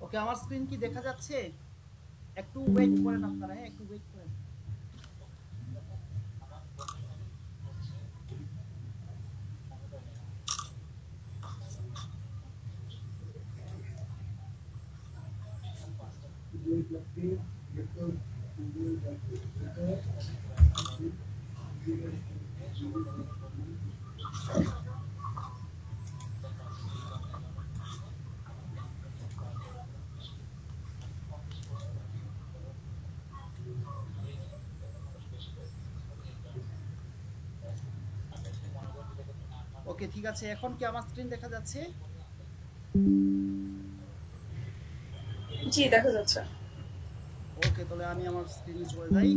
ওকে, আমার স্ক্রিন কি দেখা যাচ্ছে? একটু ওয়েট করেন আপনারা, হ্যাঁ একটু ওয়েট করেন। ওকে ঠিক আছে, এখন কি আমার স্ক্রিন দেখা যাচ্ছে? জি, দেখা যাচ্ছে। ওকে, তাহলে আমি আমার স্ক্রিনে চলে যাই।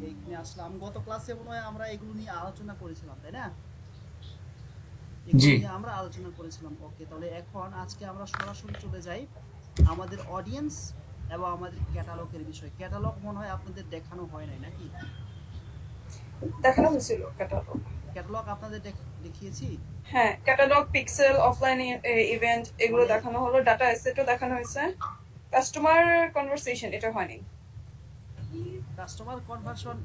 এইখানে আসলাম। গত ক্লাসে মনে হয় আমরা এগুলো নিয়ে আলোচনা করেছিলাম, তাই না? এগুলো জি নিয়ে আমরা আলোচনা করেছিলাম। ওকে, তাহলে এখন আজকে আমরা সরাসরি চলে যাই আমাদের অডিয়েন্স এবং আমাদের ক্যাটালগের বিষয়। ক্যাটালগ মনে হয় আপনাদের দেখানো হয় নাই নাকি? দেখানো হয়েছিল ক্যাটালগ। ক্যাটালগ আপনাদের দেখিয়েছি। হ্যাঁ, ক্যাটালগ, পিক্সেল, অফলাইন ইভেন্ট এগুলো মানে দেখানো হলো, ডাটা অ্যাসেটও দেখানো হয়েছে। কাস্টমার কনভারসেশন এটা হয়নি। কাস্টমার কনভার্সন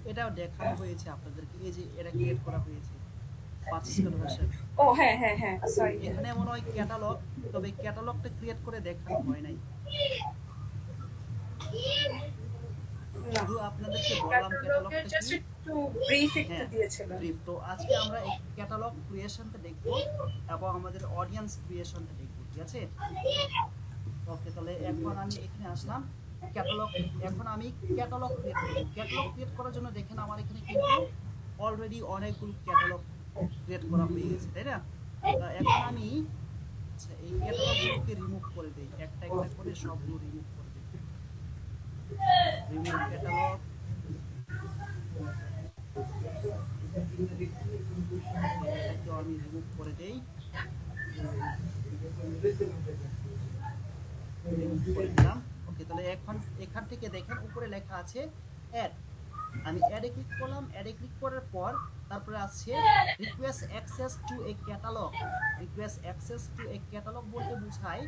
এটাও দেখানো হয়েছে আপনাদেরকে, এই যে এটা ক্রিয়েট করা হয়েছে পারচেজ কনভার্সন। ও হ্যাঁ হ্যাঁ হ্যাঁ, সরি। এখানে মনে হয় ক্যাটালগ, তবে ক্যাটালগটা ক্রিয়েট করে দেখানো হয় নাই। না, শুধু আপনাদেরকে বললাম ক্যাটালগের ক্যাটালগটা কি। জাস্ট একটু ব্রিফ একটু হ্যাঁ, দিয়েছিলেন। ব্রিফ। তো আজকে আমরা এই ক্যাটালগ ক্রিয়েশনটা দেখব এবং আমাদের অডিয়েন্স ক্রিয়েশনটা দেখব, ঠিক আছে? ওকে, তাহলে এখন আমি এখানে আসলাম ক্যাটালগ। এখন আমি ক্যাটালগ ক্রিয়েট করব। ক্যাটালগ ক্রিয়েট করার জন্য দেখেন আমার এখানে কিন্তু অলরেডি অনেকগুলো ক্যাটালগ ক্রিয়েট করা হয়ে গেছে, তাই না? তা এখন আমি আচ্ছা এই ক্যাটালগগুলোকে রিমুভ করে দেই, একটা একটা করে সবগুলো রিমুভ করে দেই। Remove catalogue. ওকে, এটাকেও আমি রিমুভ করে দেই, রিমুভ করে দিলাম। ওকে, তাহলে এখন এখান থেকে দেখেন উপরে লেখা আছে অ্যাড। আমি অ্যাডে ক্লিক করলাম। অ্যাডে ক্লিক করার পর তারপরে আছে request access to A catalogue. Request access to A catalogue বলতে বোঝায়,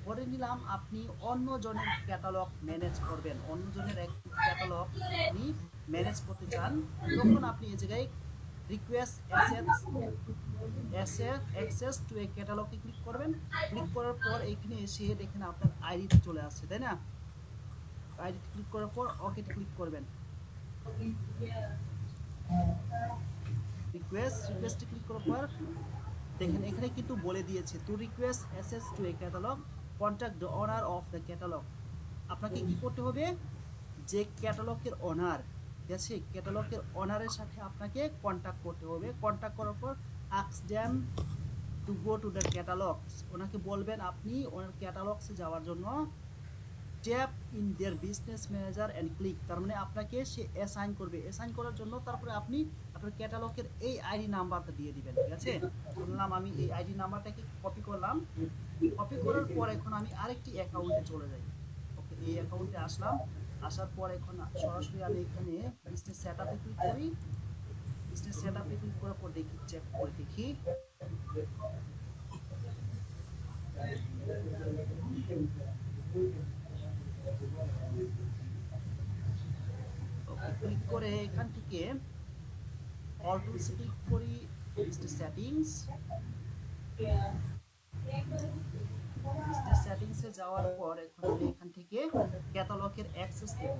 ধরে নিলাম আপনি অন্য জনের ক্যাটালগ ম্যানেজ করবেন, অন্য জনের একটি ক্যাটালগ আপনি ম্যানেজ করতে চান, তখন আপনি এই জায়গায় রিকোয়েস্ট অ্যাক্সেস টু এ ক্যাটালগে ক্লিক করবেন। ক্লিক করার পর এখানে এসে দেখেন আপনার আইডিতে চলে আসছে, তাই না? আইডিতে ক্লিক করার পর ওকেতে ক্লিক করবেন। রিকোয়েস্টে ক্লিক করার পর দেখেন এখানে কিন্তু বলে দিয়েছে to request access to A catalogue contact the owner of the catalogue. আপনাকে কি করতে হবে? যে ক্যাটালগের ওনার, ঠিক আছে, ক্যাটালগের ওনারের সাথে আপনাকে কন্ট্যাক্ট করতে হবে। কন্ট্যাক্ট করার পর ask them to go to the catalogues. ওনাকে বলবেন আপনি ওনার ক্যাটালগসে যাওয়ার জন্য। Tap in their business manager and click, তার মানে আপনাকে সে অ্যাসাইন করবে। অ্যাসাইন করার জন্য তারপরে আপনি আপনার ক্যাটালগের এই আইডি নাম্বারটা দিয়ে দিবেন, ঠিক আছে? ধরলাম আমি এই আইডি নাম্বারটাকে কপি করলাম। কপি করার পর এখন আমি আরেকটি অ্যাকাউন্টে চলে যাই। ওকে, এই অ্যাকাউন্টে আসলাম। আসার পর এখন সরাসরি আমি এখানে বিজনেস সেটআপে ক্লিক করি। বিজনেস সেটআপে ক্লিক করার পর দেখি, চেক করে দেখি। ওকে, ক্লিক করে এখান থেকে অল টুলসে ক্লিক করি, বিজনেস সেটিংস। বিজনেস সেটিংসে যাওয়ার পর এখন আমি এখান থেকে ক্যাটালগের অ্যাক্সেস দেব।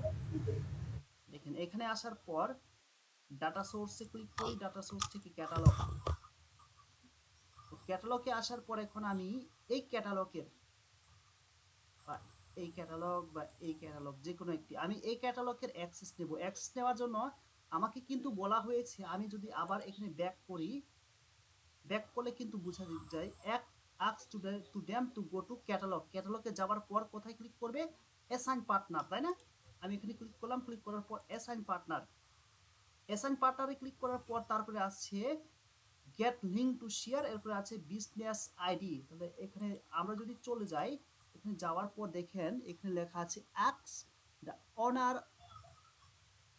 দেখেন এখানে আসার পর ডাটা সোর্সে ক্লিক করি, ডাটা সোর্স থেকে ক্যাটালগ। তো ক্যাটালগে আসার পর এখন আমি এই ক্যাটালগের বা এই ক্যাটালগ বা এই ক্যাটালগ যে কোনো একটি, আমি এই ক্যাটালগের অ্যাক্সেস নেব। অ্যাক্সেস নেওয়ার জন্য আমাকে কিন্তু বলা হয়েছে, আমি যদি আবার এখানে ব্যাক করি, ব্যাক করলে কিন্তু বোঝা যায় এক ask to them to go to catalogue. ক্যাটালগে যাওয়ার পর কোথায় ক্লিক করবে? অ্যাসাইন পার্টনার, তাই না? আমি এখানে ক্লিক করলাম। ক্লিক করার পর অ্যাসাইন পার্টনার, অ্যাসাইন পার্টনারে ক্লিক করার পর তারপরে আসছে গেট লিঙ্ক টু শেয়ার, এরপরে আছে বিজনেস আইডি। তাহলে এখানে আমরা যদি চলে যাই, এখানে যাওয়ার পর দেখেন এখানে লেখা আছে ask the owner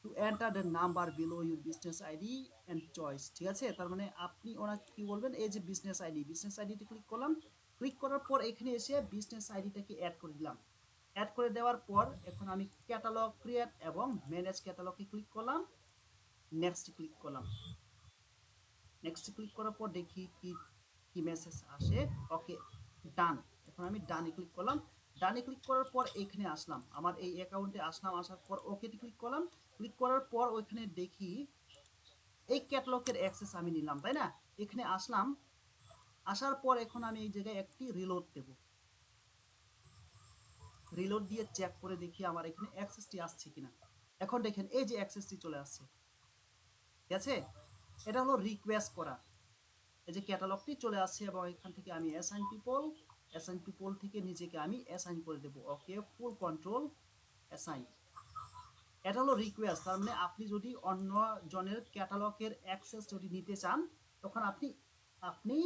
to to enter the number below your business ID and choice. ঠিক আছে, তার মানে আপনি ওনাকে কি বলবেন, এই যে বিজনেস আইডিতে ক্লিক করলাম। ক্লিক করার পর এখানে এসে বিজনেস আইডিটাকে অ্যাড করে দিলাম। অ্যাড করে দেওয়ার পর এখন আমি ক্যাটালগ ক্রিয়েট এবং ম্যানেজ ক্যাটালগে ক্লিক করলাম। নেক্সট ক্লিক করলাম। নেক্সট ক্লিক করার পর দেখি কি কি মেসেজ আসে। ওকে, ডান। এখন আমি ডানে ক্লিক করলাম। ডানে ক্লিক করার পর এখানে আসলাম, আমার এই অ্যাকাউন্টে আসলাম। আসার পর ওকেতে ক্লিক করলাম। ক্লিক করার পর ওইখানে দেখি এই ক্যাটালগের অ্যাক্সেস আমি নিলাম, তাই না? এখানে আসলাম। আসার পর এখন আমি এই জায়গায় একটি রিলোড দেব। রিলোড দিয়ে চেক করে দেখি আমার এখানে অ্যাক্সেসটি আসছে কিনা। এখন দেখেন এই যে অ্যাক্সেসটি চলে আসছে। ঠিক আছে, এটা হলো রিকোয়েস্ট করা। এই যে ক্যাটালগটি চলে আসছে এবং এখান থেকে আমি অ্যাসাইন পিপল থেকে নিজেকে আমি অ্যাসাইন করে দেব। ওকে, ফুল কন্ট্রোল অ্যাসাইন। এটা হলো রিকোয়েস্ট, তার মানে আপনি যদি অন্য জনের ক্যাটালগের অ্যাক্সেস যদি নিতে চান তখন আপনি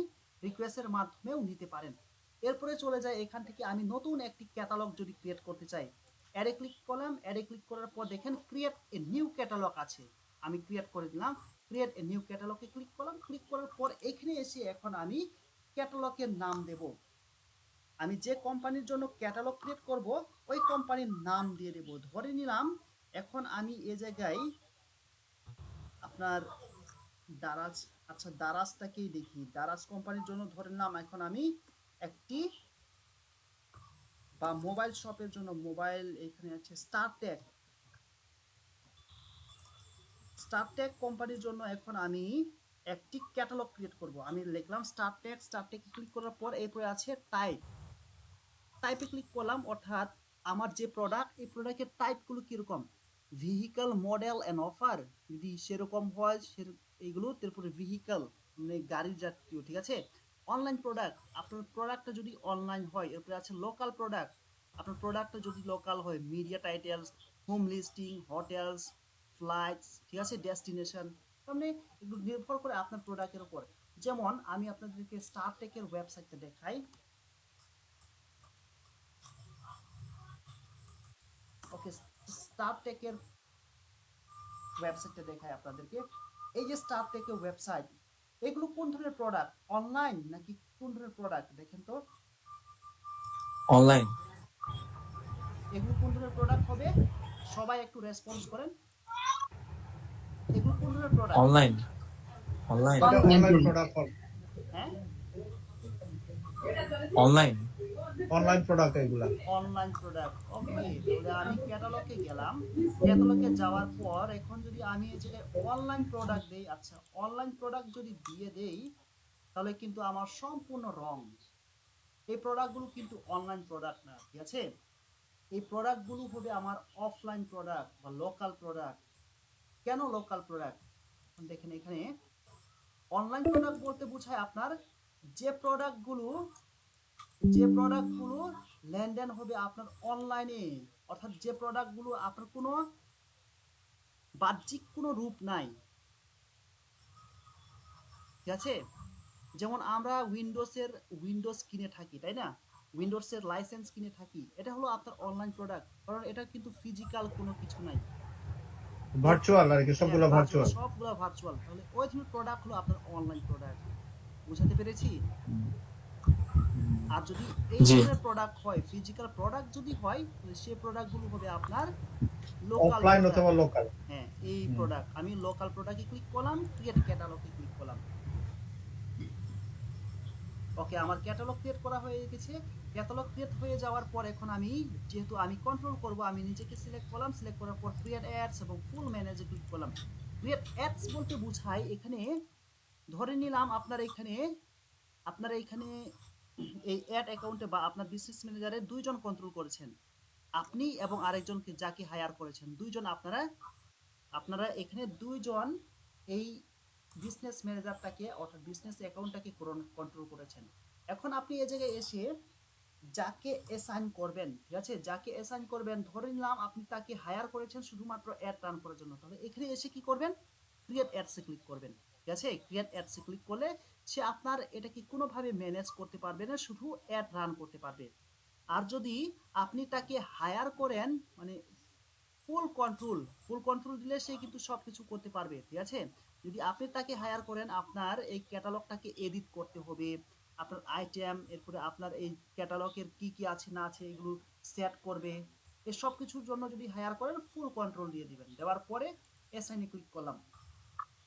রিকোয়েস্টের মাধ্যমেও নিতে পারেন। এরপরে চলে যায় এখান থেকে আমি নতুন একটি ক্যাটালগ যদি ক্রিয়েট করতে চাই, অ্যাডে ক্লিক করলাম। অ্যাডে ক্লিক করার পর দেখেন ক্রিয়েট এ নিউ ক্যাটালগ আছে, আমি ক্রিয়েট করে দিলাম। ক্রিয়েট এ নিউ ক্যাটালগে ক্লিক করলাম। ক্লিক করার পর এখানে এসে এখন আমি ক্যাটালগের নাম দেব। আমি যে কোম্পানির জন্য ক্যাটালগ ক্রিয়েট করব ওই কোম্পানির নাম দিয়ে দেব। ধরে নিলাম এখন আমি এই জায়গায় আপনার দারাজ, আচ্ছা দারাজটাকেই দেখি। দারাজ কোম্পানির জন্য ধরে নিলাম এখন আমি একটি, বা মোবাইল শপের জন্য মোবাইল, এখানে আছে স্টারটেক কোম্পানির জন্য এখন আমি একটি ক্যাটালগ ক্রিয়েট করব। আমি লিখলাম স্টারটেক ক্লিক করার পর এরপরে আছে টাইপে ক্লিক করলাম। অর্থাৎ আমার যে প্রোডাক্ট, এই প্রোডাক্টের টাইপগুলো কিরকম, ভেহিকল, মডেল এন্ড অফার যদি সেরকম হয় এইগুলো। তারপরে ভেহিকল মানে গাড়ির জাতীয়। ঠিক আছে, অনলাইন প্রোডাক্ট, আপনার প্রোডাক্টটা যদি অনলাইন হয়। এরপরে আছে লোকাল প্রোডাক্ট, আপনার প্রোডাক্টটা যদি লোকাল হয়। Media titles, home listing, hotels, flights, ঠিক আছে, ডেস্টিনেশন। তার মানে এগুলো নির্ভর করে আপনার প্রোডাক্টের উপর। যেমন আমি আপনাদেরকে স্টারটেকের ওয়েবসাইটটা দেখাই। ওকে, স্টারটেকের ওয়েবসাইটটা দেখাই আপনাদেরকে। এই যে স্টারটেকের ওয়েবসাইট, এগুলো কোন ধরনের প্রোডাক্ট, অনলাইন নাকি কোন ধরনের প্রোডাক্ট দেখেন তো। অনলাইন। এগুলো কোন ধরনের প্রোডাক্ট হবে, সবাই একটু রেসপন্স করেন। এগুলো কোন ধরনের প্রোডাক্ট? অনলাইন। অনলাইন। এটা অনলাইন প্রোডাক্ট, হ্যাঁ, অনলাইন। অনলাইন প্রোডাক্ট এগুলা। Online product. ওকে, তাহলে আমি ক্যাটালগে গেলাম। ক্যাটালগে যাওয়ার পর এখন যদি আমি এই জায়গায় অনলাইন প্রোডাক্ট দেই, আচ্ছা অনলাইন প্রোডাক্ট যদি দিয়ে দেই তাহলে কিন্তু আমার সম্পূর্ণ রং। এই প্রোডাক্টগুলো কিন্তু অনলাইন প্রোডাক্ট না। ঠিক আছে, এই প্রোডাক্টগুলো হবে আমার অফলাইন প্রোডাক্ট বা লোকাল প্রোডাক্ট। কেন লোকাল প্রোডাক্ট? দেখেন এখানে অনলাইন প্রোডাক্ট বলতে বোঝায় আপনার যে প্রোডাক্টগুলো লেনদেন হবে আপনার অনলাইনে। অর্থাৎ যে প্রোডাক্টগুলো আপনার কোনো বাহ্যিক কোনো রূপ নাই। ঠিক আছে, যেমন আমরা উইন্ডোজ কিনে থাকি, তাই না? উইন্ডোজের লাইসেন্স কিনে থাকি, এটা হলো আপনার অনলাইন প্রোডাক্ট, কারণ এটা কিন্তু ফিজিক্যাল কোনো কিছু নাই। ভার্চুয়াল আর কি, সবগুলো ভার্চুয়াল। সবগুলো ভার্চুয়াল। তাহলে ওই ধরনের প্রোডাক্ট হলো আপনার অনলাইন প্রোডাক্ট। বুঝাতে পেরেছি? আর যদি এই জি। ধরনের প্রোডাক্ট হয়, ফিজিক্যাল প্রোডাক্ট যদি হয়, তাহলে সেই প্রোডাক্টগুলো হবে আপনার লোকাল অফলাইন প্রোডাক্ট। অথবা লোকাল। হ্যাঁ, এই প্রোডাক্ট আমি লোকাল প্রোডাক্টে ক্লিক করলাম, ক্রিয়েট ক্যাটালগে ক্লিক করলাম। ওকে, আমার ক্যাটালগ ক্রিয়েট করা হয়ে গেছে। ক্যাটালগ ক্রিয়েট হয়ে যাওয়ার পর এখন আমি যেহেতু আমি কন্ট্রোল করব, আমি নিজেকে সিলেক্ট করলাম। সিলেক্ট করার পর ক্রিয়েট অ্যাডস এবং ফুল ম্যানেজে ক্লিক করলাম। ক্রিয়েট অ্যাডস বলতে বোঝায় এখানে ধরে নিলাম আপনারা এখানে এই অ্যাড অ্যাকাউন্টে বা আপনার বিজনেস ম্যানেজারে দুইজন কন্ট্রোল করেছেন, আপনি এবং আরেকজনকে যাকে হায়ার করেছেন। দুইজন আপনারা এখানে দুইজন এই বিজনেস ম্যানেজারটাকে অর্থাৎ বিজনেস অ্যাকাউন্টটাকে কন্ট্রোল করেছেন। এখন আপনি এই জায়গায় এসে যাকে অ্যাসাইন করবেন, ঠিক আছে, যাকে অ্যাসাইন করবেন, ধরে নিলাম আপনি তাকে হায়ার করেছেন শুধুমাত্র অ্যাড রান করার জন্য। তাহলে এখানে এসে কি করবেন, ক্রিয়েট অ্যাডসে ক্লিক করবেন। ঠিক আছে, ক্রিয়েট অ্যাডসে ক্লিক করলে সে আপনার এটাকে কোনোভাবে ম্যানেজ করতে পারবে না, শুধু অ্যাড রান করতে পারবে। আর যদি আপনি তাকে হায়ার করেন, মানে ফুল কন্ট্রোল দিলে সে কিন্তু সবকিছু করতে পারবে, ঠিক আছে। যদি আপনি তাকে হায়ার করেন, আপনার এই ক্যাটালগটাকে এডিট করতে হবে, আপনার আইটেম, এরপরে আপনার এই ক্যাটালগের কি কি আছে না আছে এগুলো সেট করবে, এই সব কিছুর জন্য যদি হায়ার করেন ফুল কন্ট্রোল দিয়ে দিবেন। দেওয়ার পরে এসাইনে ক্লিক করলাম।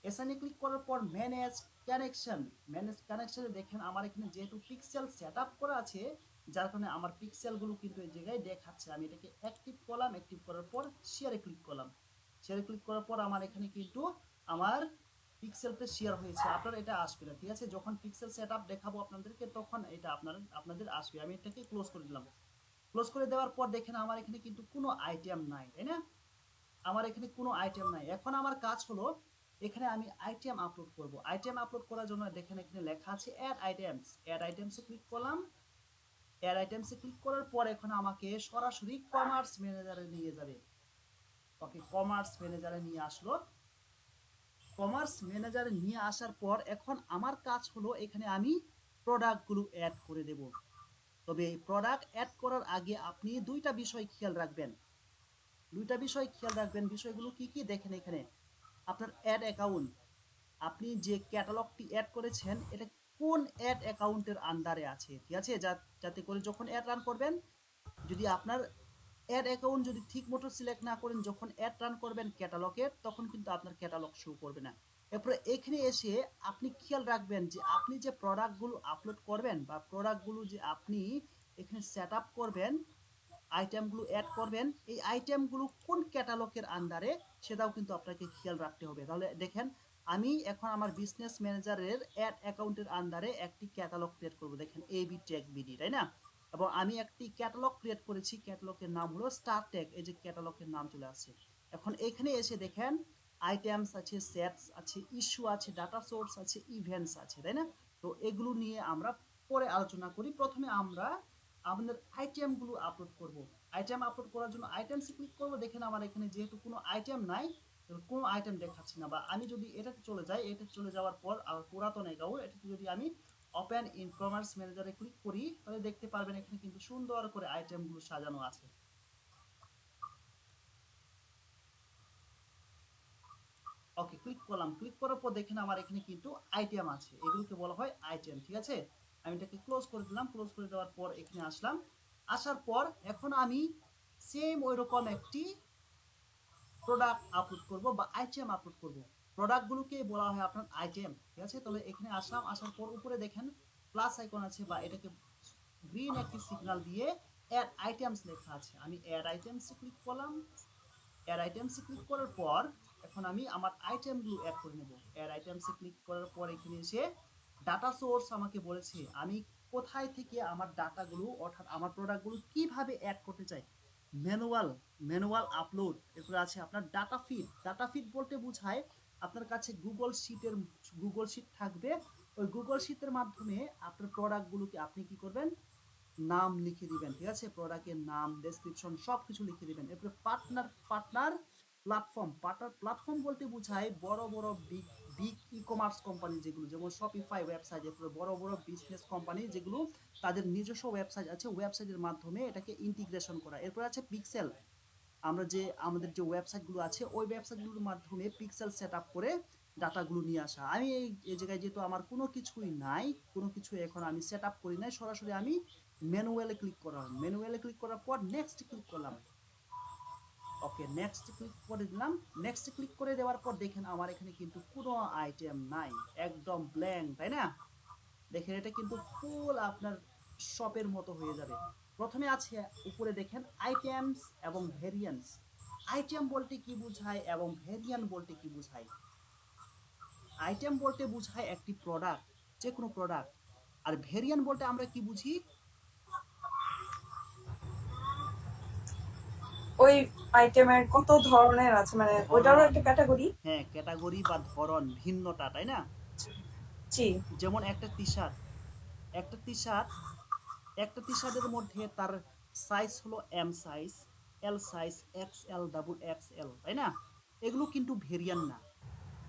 এসাইনে ক্লিক করার পর ম্যানেজ কানেকশনে দেখেন আমার এখানে যেহেতু পিক্সেল সেট আপ করা আছে, যার কারণে আমার পিক্সেলগুলো কিন্তু এই জায়গায় দেখাচ্ছে। আমি এটাকে অ্যাক্টিভ করলাম, অ্যাক্টিভ করার পর শেয়ারে ক্লিক করলাম। শেয়ারে ক্লিক করার পর আমার এখানে কিন্তু আমার পিক্সেলটা শেয়ার হয়েছে। আপনার এটা আসবে না, ঠিক আছে। যখন পিক্সেল সেট আপ দেখাবো আপনাদেরকে তখন এটা আপনাদের আসবে। আমি এটাকে ক্লোজ করে দিলাম। ক্লোজ করে দেওয়ার পর দেখেন আমার এখানে কিন্তু কোনো আইটেম নাই, তাই না। আমার এখানে কোনো আইটেম নাই। এখন আমার কাজ হলো এখানে আমি আইটেম আপলোড করব। আইটেম আপলোড করার জন্য দেখেন এখানে লেখা আছে অ্যাড আইটেমস। অ্যাড আইটেমসে ক্লিক করলাম। অ্যাড আইটেমসে ক্লিক করার পর এখন আমাকে সরাসরি কমার্স ম্যানেজারে নিয়ে যাবে। ওকে, কমার্স ম্যানেজারে নিয়ে আসলো। কমার্স ম্যানেজারে নিয়ে আসার পর এখন আমার কাজ হলো এখানে আমি প্রোডাক্টগুলো অ্যাড করে দেব। তবে এই প্রোডাক্ট অ্যাড করার আগে আপনি দুইটা বিষয় খেয়াল রাখবেন। বিষয়গুলো কি কি দেখেন এখানে। আপনার অ্যাড অ্যাকাউন্ট, আপনি যে ক্যাটালগটি অ্যাড করেছেন এটা কোন অ্যাড অ্যাকাউন্টের আন্ডারে আছে, ঠিক আছে। যাতে করে যখন অ্যাড রান করবেন, যদি আপনার অ্যাড অ্যাকাউন্ট যদি ঠিক মতো সিলেক্ট না করেন, যখন অ্যাড রান করবেন ক্যাটালগের, তখন কিন্তু আপনার ক্যাটালগ শো করবে না। এরপরে এখানে এসে আপনি খেয়াল রাখবেন যে আপনি যে প্রোডাক্টগুলো আপলোড করবেন বা প্রোডাক্টগুলো যে আপনি এখানে সেট আপ করবেন, আইটেমগুলো অ্যাড করবেন, এই আইটেমগুলো কোন ক্যাটালগের আন্ডারে সেটাও কিন্তু আপনাকে খেয়াল রাখতে হবে। তাহলে দেখেন আমি এখন আমার বিজনেস ম্যানেজারের অ্যাড অ্যাকাউন্টের আন্ডারে একটি ক্যাটালগ ক্রিয়েট করব। দেখেন এবি টেক বিডি, তাই না। এবং আমি একটি ক্যাটালগ ক্রিয়েট করেছি, ক্যাটালগের নাম হলো স্টার টেক। এই যে ক্যাটালগের নাম চলে আসছে। এখন এখানে এসে দেখেন আইটেমস আছে, সেটস আছে, ইস্যু আছে, ডাটা সোর্স আছে, ইভেন্টস আছে, তাই না। তো এগুলো নিয়ে আমরা পরে আলোচনা করি। প্রথমে আমরা আমাদের আইটেমগুলো আপলোড করব। আইটেম আপলোড করার জন্য আইটেমসে ক্লিক করব। দেখেন আমার এখানে যেহেতু কোনো আইটেম নাই, কোনো আইটেম দেখাচ্ছি না। বা আমি যদি এটাতে চলে যাই, এটা চলে যাওয়ার পর আমার পুরাতন অ্যাকাউন্ট, এটাতে যদি আমি ওপেন ইন কমার্স ম্যানেজারে ক্লিক করি, তাহলে দেখতে পারবেন এখানে কিন্তু সুন্দর করে আইটেমগুলো সাজানো আছে। ওকে, ক্লিক করলাম। ক্লিক করার পর দেখেন আমার এখানে কিন্তু আইটেম আছে, এগুলোকে বলা হয় আইটেম, ঠিক আছে। আমি এটাকে ক্লোজ করে দিলাম। ক্লোজ করে দেওয়ার পর এখানে আসলাম। আসার পর এখন আমি সেম ওই রকম একটি প্রোডাক্ট আপলোড করব বা আইটেম আপলোড করব। প্রোডাক্টগুলোকে বলা হয় আপনার আইটেম, ঠিক আছে। তাহলে এখানে আসলাম। আসার পর উপরে দেখেন প্লাস আইকন আছে, বা এটাকে গ্রিন একটি সিগন্যাল দিয়ে অ্যাড আইটেমস লেখা আছে। আমি অ্যাড আইটেমসে ক্লিক করলাম। অ্যাড আইটেমসে ক্লিক করার পর এখন আমি আমার আইটেমগুলো অ্যাড করে নেব। অ্যাড আইটেমসে ক্লিক করার পর এখানে এসে ডাটা সোর্স আমাকে বলেছে আমি কোথায় থেকে আমার ডাটাগুলো, অর্থাৎ আমার প্রোডাক্টগুলো কিভাবে অ্যাড করতে চাই। Manual upload. এরপরে আছে আপনার ডাটা ফিড। ডাটা ফিড বলতে বোঝায় আপনার কাছে গুগল শিট থাকবে। ওই গুগল শিটের মাধ্যমে আপনার প্রোডাক্টগুলোকে আপনি কি করবেন, নাম লিখে দিবেন, ঠিক আছে। প্রোডাক্টের নাম, ডেসক্রিপশন সব কিছু লিখে দিবেন। এরপরে পার্টনার প্ল্যাটফর্ম বলতে বোঝায় বড় বড় বিগ ই কমার্স কোম্পানি যেগুলো, যেমন শপিফাই ওয়েবসাইট, এরপরে বড় বড় বিজনেস কোম্পানি যেগুলো তাদের নিজস্ব ওয়েবসাইট আছে, ওয়েবসাইটের মাধ্যমে এটাকে ইন্টিগ্রেশন করা। এরপর আছে পিক্সেল। আমরা যে আমাদের যে ওয়েবসাইটগুলো আছে ওই ওয়েবসাইটগুলোর মাধ্যমে পিক্সেল সেট আপ করে ডাটাগুলো নিয়ে আসা। আমি এই জায়গায় যেহেতু আমার কোনো কিছুই নাই, কোনো কিছু এখন আমি সেট আপ করি নাই, সরাসরি আমি ম্যানুয়ালে ক্লিক করলাম। ম্যানুয়ালে ক্লিক করার পর নেক্সট ক্লিক করলাম। ওকে, নেক্সট ক্লিক করে দিলাম। নেক্সট ক্লিক করে দেওয়ার পর দেখেন আমার এখানে কিন্তু কোনো আইটেম নাই, একদম ব্ল্যাঙ্ক, তাই না। দেখেন এটা কিন্তু ফুল আপনার শপের মতো হয়ে যাবে। প্রথমে আছে উপরে দেখেন আইটেমস এবং ভেরিয়েন্টস। আইটেম বলতে কি বোঝায় এবং ভেরিয়েন্ট বলতে কি বোঝায়। আইটেম বলতে বোঝায় একটি প্রোডাক্ট, যে কোনো প্রোডাক্ট। আর ভেরিয়েন্ট বলতে আমরা কি বুঝি, ওই আইটেমের কত ধরনের আছে, মানে ওইটারও একটা ক্যাটাগরি। হ্যাঁ, ক্যাটাগরি বা ধরন, ভিন্নতা, তাই না। জি। যেমন একটা টি শার্ট, একটা টি শার্ট একটা টি শার্টের মধ্যে তার সাইজ হলো M size, L size, X L, double X L, তাই না। এগুলো কিন্তু ভেরিয়ান না,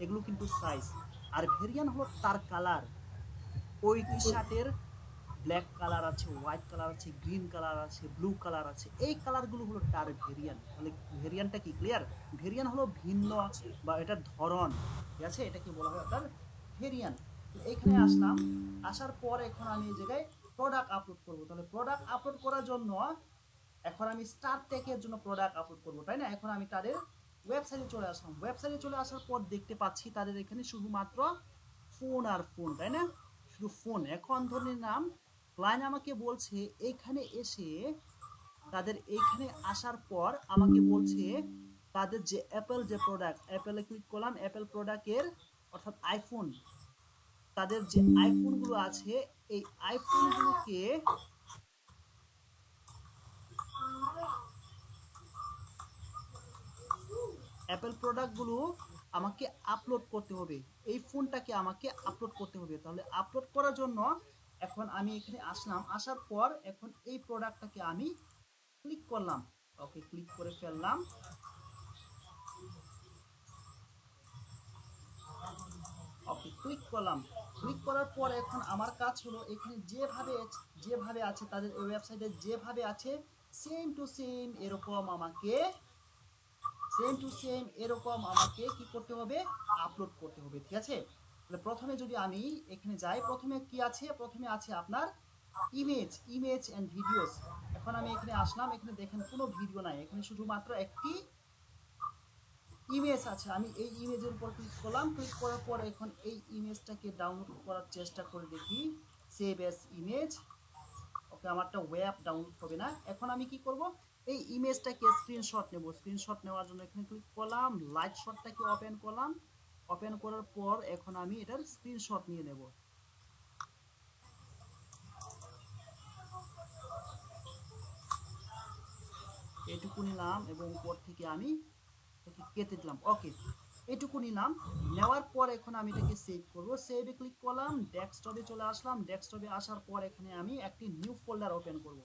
এগুলো কিন্তু সাইজ। আর ভেরিয়ান হলো তার কালার, ওই টি শার্টের ব্ল্যাক কালার আছে, হোয়াইট কালার আছে, গ্রিন কালার আছে, ব্লু কালার আছে। এই কালারগুলো হলো তার ভেরিয়ান্ট। তাহলে ভেরিয়ান্টটা কি ক্লিয়ার? ভেরিয়ান্ট হলো ভিন্ন বা এটার ধরন, ঠিক আছে? এটাকে বলা হয় তার ভেরিয়ান্ট। তো এইখানে আসলাম, আসার পর এখন আমি এই জায়গায় প্রোডাক্ট আপলোড করব। তাহলে প্রোডাক্ট আপলোড করার জন্য এখন আমি স্টার ট্যাগের জন্য প্রোডাক্ট আপলোড করব, তাই না? এখন আমি তাদের ওয়েবসাইটে চলে আসলাম। ওয়েবসাইটে চলে আসার পর দেখতে পাচ্ছি তাদের এখানে শুধুমাত্র ফোন আর ফোন, তাই না? শুধু ফোন। এখন ধরে নাম ক্লায়েন্ট আমাকে বলছে এইখানে এসে, তাদের এইখানে আসার পর আমাকে বলছে তাদের যে অ্যাপেল যে প্রোডাক্ট, অ্যাপেলে ক্লিক করলাম, অ্যাপেল প্রোডাক্টের অর্থাৎ আইফোন, তাদের যে আইফোনগুলো আছে এই আইফোনগুলোকে অ্যাপেল প্রোডাক্টগুলো আমাকে আপলোড করতে হবে। এই ফোনটাকে আমাকে আপলোড করতে হবে। তাহলে আপলোড করার জন্য এখন আমি এখানে আসলাম, আসার পর এখন এই প্রোডাক্টটাকে আমি ক্লিক করলাম। ওকে, ক্লিক করে ফেললাম। ওকে, ক্লিক করলাম। ক্লিক করার পর এখন আমার কাজ হলো এখানে যেভাবে আছে তাদের এই ওয়েবসাইটে যেভাবে আছে সেম টু সেম এরকম আমাকে কি করতে হবে? আপলোড করতে হবে, ঠিক আছে? তাহলে প্রথমে যদি আমি এখানে যাই, প্রথমে কি আছে? প্রথমে আছে আপনার ইমেজ এন্ড ভিডিওস। এখন আমি এখানে আসলাম, এখানে দেখেন কোনো ভিডিও নাই, এখানে শুধুমাত্র একটি ইমেজ আছে। আমি এই ইমেজের উপর ক্লিক করলাম। ক্লিক করার পর এখন এই ইমেজটাকে ডাউনলোড করার চেষ্টা করে দেখি। Save S image. ওকে, আমারটা ওয়েব ডাউনলোড হবে না। এখন আমি কি করব? এই ইমেজটাকে স্ক্রিনশট নেব। স্ক্রিনশট নেওয়ার জন্য এখানে ক্লিক করলাম, লাইট শটটাকে ওপেন করলাম। ওপেন করার পর এখন আমি এটার স্ক্রিনশট নিয়ে নেব। এটুকু নিলাম এবং উপর থেকে আমি এটাকে কেটে দিলাম। ওকে, এটুকু নিলাম। নেওয়ার পর এখন আমি এটাকে সেভ করব। সেভে ক্লিক করলাম, ডেস্কটপে চলে আসলাম। ডেস্কটপে আসার পর এখানে আমি একটি নিউ ফোল্ডার ওপেন করব।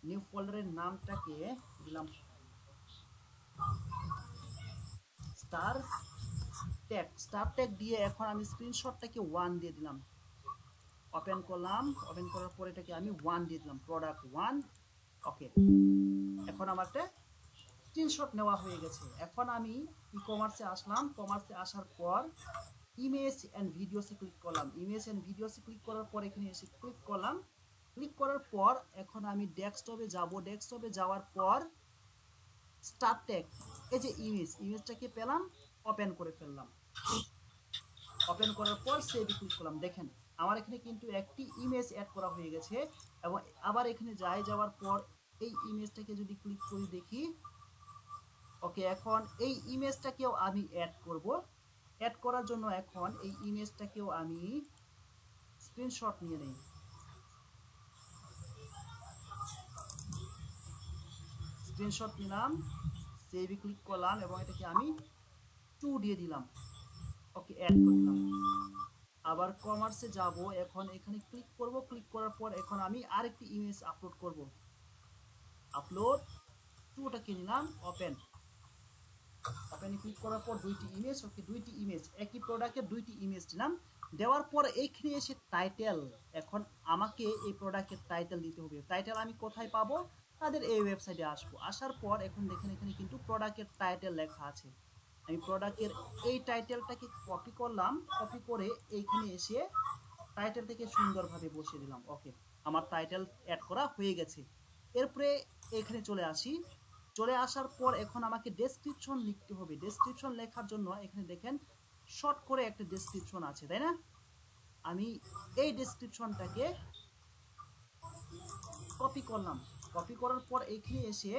নিউ ফোল্ডারের নামটাকে দিলাম স্টার ট্যাগ দিয়ে এখন আমি স্ক্রিনশটটাকে 1 দিয়ে দিলাম। ওপেন করলাম, ওপেন করার পর এটাকে আমি 1 দিয়ে দিলাম, প্রোডাক্ট 1। ওকে, এখন আমারটা স্ক্রিনশট নেওয়া হয়ে গেছে। এখন আমি ই কমার্সে আসলাম। কমার্সে আসার পর ইমেজ এন্ড ভিডিওসে ক্লিক করলাম। ইমেজ এন্ড ভিডিওসে ক্লিক করার পর এখানে এসে ক্লিক করলাম। ক্লিক করার পর এখন আমি ডেস্কটপে যাব। ডেস্কটপে যাওয়ার পর স্টার ট্যাগ, এই যে ইমেজটাকে পেলাম, ওপেন করে ফেললাম। ওপেন করার পর সেভ ক্লিক করলাম। দেখেন আমার এখানে কিন্তু একটি ইমেজ অ্যাড করা হয়ে গেছে। এবং আবার এখানে যাওয়ার পর এই ইমেজটাকে যদি ক্লিক করি দেখি। ওকে, এখন এই ইমেজটাকেও আমি অ্যাড করব। অ্যাড করার জন্য এখন এই ইমেজটাকেও আমি স্ক্রিনশট নিয়ে নেই। স্ক্রিনশট নিলাম, সেভে ক্লিক করলাম এবং এটাকে আমি 2 দিয়ে দিলাম। ওকে, অ্যাড করলাম। আবার কমার্সে যাব, এখন এখানে ক্লিক করব। ক্লিক করার পর এখন আমি আরেকটি ইমেজ আপলোড করব। আপলোড 2টাকে নিলাম, ওপেন ক্লিক করার পর দুইটি ইমেজ। ওকে, দুইটি ইমেজ, একই প্রোডাক্টের দুইটি ইমেজ দিলাম। দেওয়ার পর এইখানে এসে টাইটেল, এখন আমাকে এই প্রোডাক্টের টাইটেল দিতে হবে। টাইটেল আমি কোথায় পাবো? তাদের এই ওয়েবসাইটে আসবো। আসার পর এখন দেখেন এখানে কিন্তু প্রোডাক্টের টাইটেল লেখা আছে। আমি প্রোডাক্টের এই টাইটেলটাকে কপি করলাম। কপি করে এইখানে এসে টাইটেল থেকে সুন্দরভাবে বসিয়ে দিলাম। ওকে, আমার টাইটেল অ্যাড করা হয়ে গেছে। এরপরে এখানে চলে আসি। চলে আসার পর এখন আমাকে ডেসক্রিপশন লিখতে হবে। ডেসক্রিপশন লেখার জন্য এখানে দেখেন শর্ট করে একটা ডেসক্রিপশন আছে, তাই না? আমি এই ডেসক্রিপশনটাকে কপি করলাম। কপি করার পর এখানে এসে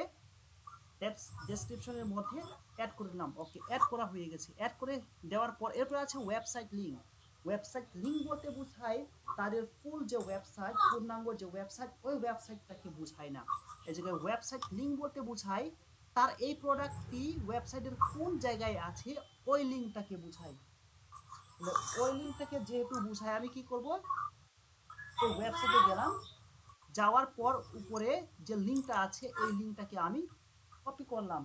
ডেসক্রিপশনের মধ্যে অ্যাড করে দিলাম। ওকে, অ্যাড করা হয়ে গেছে। অ্যাড করে দেওয়ার পর এরপর আছে ওয়েবসাইট লিঙ্ক। ওয়েবসাইট লিঙ্ক বলতে বোঝায় তাদের ফুল যে ওয়েবসাইট, পূর্ণাঙ্গ যে ওয়েবসাইট, ওই ওয়েবসাইটটাকে বোঝায় না। এই জায়গায় ওয়েবসাইট লিঙ্ক বলতে বোঝায় তার এই প্রোডাক্টটি ওয়েবসাইটের কোন জায়গায় আছে ওই লিঙ্কটাকে বোঝায়। ওই লিঙ্কটাকে যেহেতু বোঝায় আমি কি করব? ওই ওয়েবসাইটে গেলাম, যাওয়ার পর উপরে যে লিঙ্কটা আছে এই লিঙ্কটাকে আমি কপি করলাম।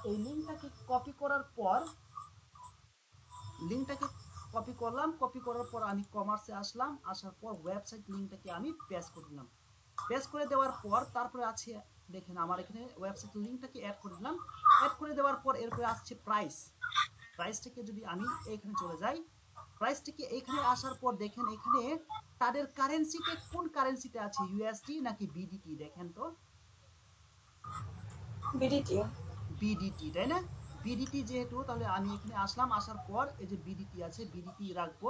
এই লিঙ্কটাকে কপি করার পর লিঙ্কটাকে কপি করলাম, কপি করার পর আমি কমার্সে আসলাম, আসার পর ওয়েবসাইট লিঙ্কটাকে আমি পেস্ট করে দিলাম। পেস্ট করে দেওয়ার পর তারপরে আছে দেখেন আমার এখানে ওয়েবসাইট লিঙ্কটাকে অ্যাড করে দিলাম। অ্যাড করে দেওয়ার পর এরপরে আসছে প্রাইস। প্রাইসটাকে যদি আমি এখানে চলে যাই, প্রাইসটাকে এখানে আসার পর দেখেন এখানে তাদের কারেন্সিতে কোন কারেন্সিতে আছে, ইউএসডি নাকি বিডিটি, দেখেন তো বিডিটি। বিডিটি, তাই না? বিডিটি যেহেতু, তাহলে আমি এখানে আসলাম, আসার পর এই যে বিডিটি আছে বিডিটি রাখবো।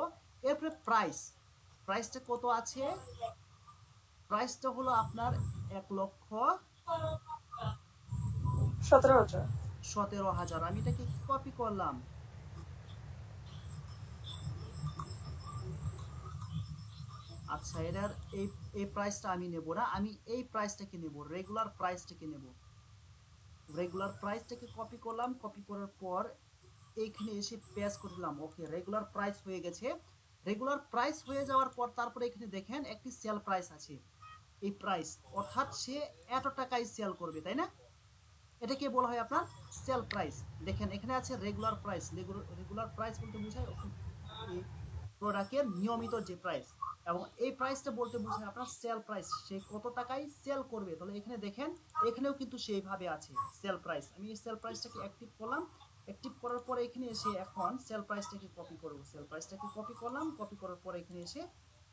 এরপরে প্রাইস, প্রাইসটা কত আছে, প্রাইসটা হলো আপনার 17,000। 1,17,000। আমি এটাকে কপি করলাম, আচ্ছা এটার এই এই প্রাইসটা আমি নেব না, আমি এই প্রাইসটাকে নেব, রেগুলার প্রাইসটাকে নেব। রেগুলার প্রাইসটাকে কপি করলাম, কপি করার পর এইখানে এসে পেস্ট করে দিলাম। ওকে, রেগুলার প্রাইস হয়ে গেছে। রেগুলার প্রাইস হয়ে যাওয়ার পর তারপরে এখানে দেখেন একটি সেল প্রাইস আছে, এই প্রাইস অর্থাৎ সে এত টাকায় সেল করবে, তাই না? এটাকে বলা হয় আপনার সেল প্রাইস। দেখেন এখানে আছে রেগুলার প্রাইস। রেগুলার প্রাইস বলতে বোঝায় এই প্রোডাক্টের নিয়মিত যে প্রাইস, এবং এই প্রাইসটা বলতে বোঝায় আপনার সেল প্রাইস, সে কত টাকায় সেল করবে। তাহলে এখানে দেখেন এখানেও কিন্তু সেইভাবে আছে সেল প্রাইস। আমি এই সেল প্রাইসটাকে অ্যাক্টিভ করলাম, অ্যাক্টিভ করার পরে এখানে এসে এখন সেল প্রাইসটাকে কপি করব। সেল প্রাইসটাকে কপি করলাম, কপি করার পরে এখানে এসে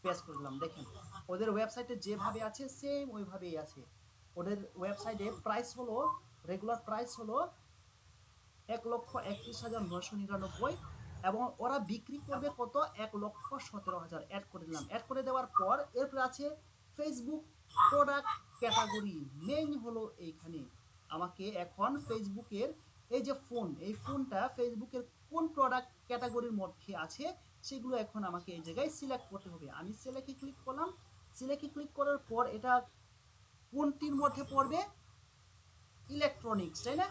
পেস্ট করলাম। দেখেন ওদের ওয়েবসাইটে যেভাবে আছে সেম ওইভাবেই আছে। ওদের ওয়েবসাইটে প্রাইস হলো, রেগুলার প্রাইস হলো 1,31,999, এবং ওরা বিক্রি করবে কত, 1,17,000। অ্যাড করে দিলাম। অ্যাড করে দেওয়ার পর এরপরে আছে ফেসবুক প্রোডাক্ট ক্যাটাগরি। মেইন হলো এইখানে আমাকে এখন ফেসবুকের এই যে ফোন, এই ফোনটা ফেসবুকের কোন প্রোডাক্ট ক্যাটাগরির মধ্যে আছে সেগুলো এখন আমাকে এই জায়গায় সিলেক্ট করতে হবে। আমি সিলেক্টে ক্লিক করলাম। সিলেক্টে ক্লিক করার পর এটা কোনটির মধ্যে পড়বে, ইলেকট্রনিক্স, তাই না?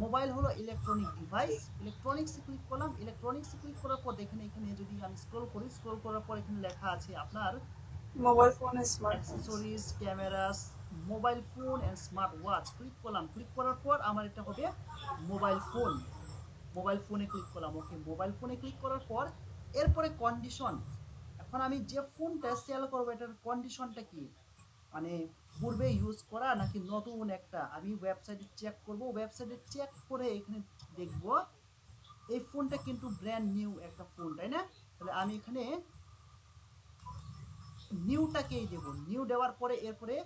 মোবাইল হলো ইলেকট্রনিক ডিভাইস। ইলেকট্রনিক্সে ক্লিক করলাম। ইলেকট্রনিক্সে ক্লিক করার পর দেখেন এখানে যদি আমি স্ক্রল করি, স্ক্রল করার পর এখানে লেখা আছে আপনার mobile phone, smartphone. Accessories, cameras, mobile phone and smart watch. Click করলাম। ক্লিক করার পর আমার এটা হবে মোবাইল ফোন। মোবাইল ফোনে ক্লিক করলাম। ওকে, মোবাইল ফোনে ক্লিক করার পর এরপরে কন্ডিশন। এখন আমি যে ফোনটা সেল করবো এটার কন্ডিশনটা কি, মানে পূর্বে ইউজ করা নাকি নতুন একটা, আমি ওয়েবসাইটে চেক করব। ওয়েবসাইটে চেক করে এখানে দেখব এই ফোনটা কিন্তু ব্র্যান্ড নিউ একটা ফোন, তাই না? তাহলে আমি এখানে নিউটাকেই দেব। নিউ দেওয়ার পরে এরপরে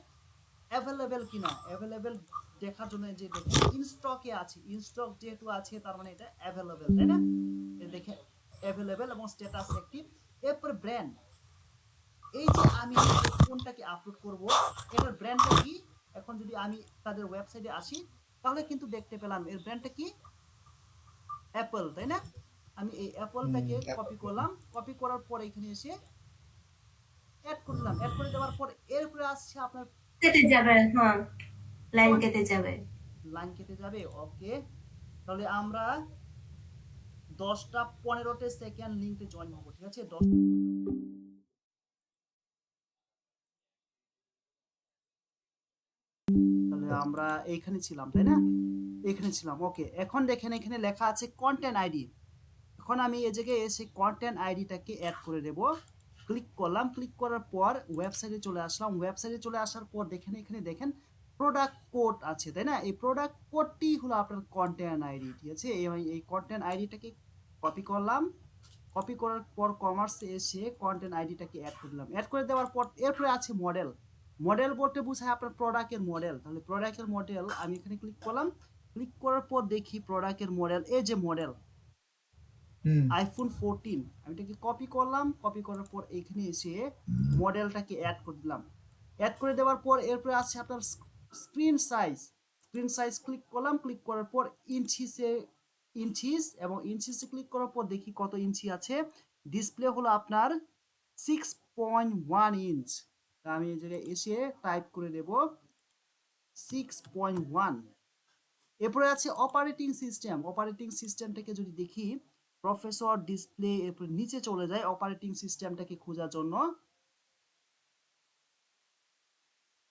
অ্যাভেলেবেল কিনা, অ্যাভেলেবেল দেখার জন্য যে দেখেন ইনস্টকে আছে, ইনস্টক যেহেতু আছে তার মানে এটা অ্যাভেলেবেল, তাই না? দেখে অ্যাভেলেবেল এবং স্ট্যাটাস অ্যাক্টিভ। এরপরে ব্র্যান্ড, এই যে আমি ফোনটাকে আপলোড করব এটার ব্র্যান্ডটা কি, এখন যদি আমি তাদের ওয়েবসাইটে আসি তাহলে কিন্তু দেখতে পেলাম এর ব্র্যান্ডটা কি, অ্যাপল, তাই না? আমি এই অ্যাপলটাকে কপি করলাম। কপি করার পর এখানে এসে অ্যাড করলাম। অ্যাড করে দেওয়ার পর এরপরে আসছে আপনার কেটে যাবে, হ্যাঁ লাইন কেটে যাবে। লাইন কেটে যাবে। ওকে, তাহলে আমরা 10টা 15টে সেকেন্ড লিংকে জয়েন হবো, ঠিক আছে? তাহলে আমরা এইখানে ছিলাম, তাই না? এখানে ছিলাম। ওকে, এখন দেখেন এখানে লেখা আছে কন্টেন্ট আইডি। এখন আমি এই জায়গায় এসে কন্টেন্ট আইডিটাকে অ্যাড করে দেব। ক্লিক করলাম। ক্লিক করার পর ওয়েবসাইটে চলে আসলাম। ওয়েবসাইটে চলে আসার পর দেখেন এখানে দেখেন প্রোডাক্ট কোড আছে, তাই না? এই প্রোডাক্ট কোডটি হলো আপনার কন্টেন্ট আইডি, ঠিক আছে? এই কন্টেন্ট আইডিটাকে কপি করলাম। কপি করার পর কমার্সে এসে কন্টেন্ট আইডিটাকে অ্যাড করে দিলাম। অ্যাড করে দেওয়ার পর এরপরে আছে মডেল। মডেল বলতে বোঝায় আপনার প্রোডাক্টের মডেল। তাহলে প্রোডাক্টের মডেল আমি এখানে ক্লিক করলাম। ক্লিক করার পর দেখি প্রোডাক্টের মডেল, এই যে মডেল আইফোন 14। আমি এটাকে কপি করলাম। কপি করার পর এখানে এসে মডেলটাকে অ্যাড করে দিলাম। অ্যাড করে দেওয়ার পর এরপরে আসছে আপনার screen size. Screen size click করলাম। ক্লিক করার পর ইঞ্চিস, এবং ইঞ্চিসে ক্লিক করার পর দেখি কত ইঞ্চি আছে। ডিসপ্লে হলো আপনার 6.1 ইঞ্চ। আমি এই জায়গায় এসে টাইপ করে দেব 6.1। এরপরে আছে অপারেটিং সিস্টেম। অপারেটিং সিস্টেমটাকে যদি দেখি প্রসেসর, ডিসপ্লে, এরপর নিচে চলে যায় অপারেটিং সিস্টেমটাকে খোঁজার জন্য,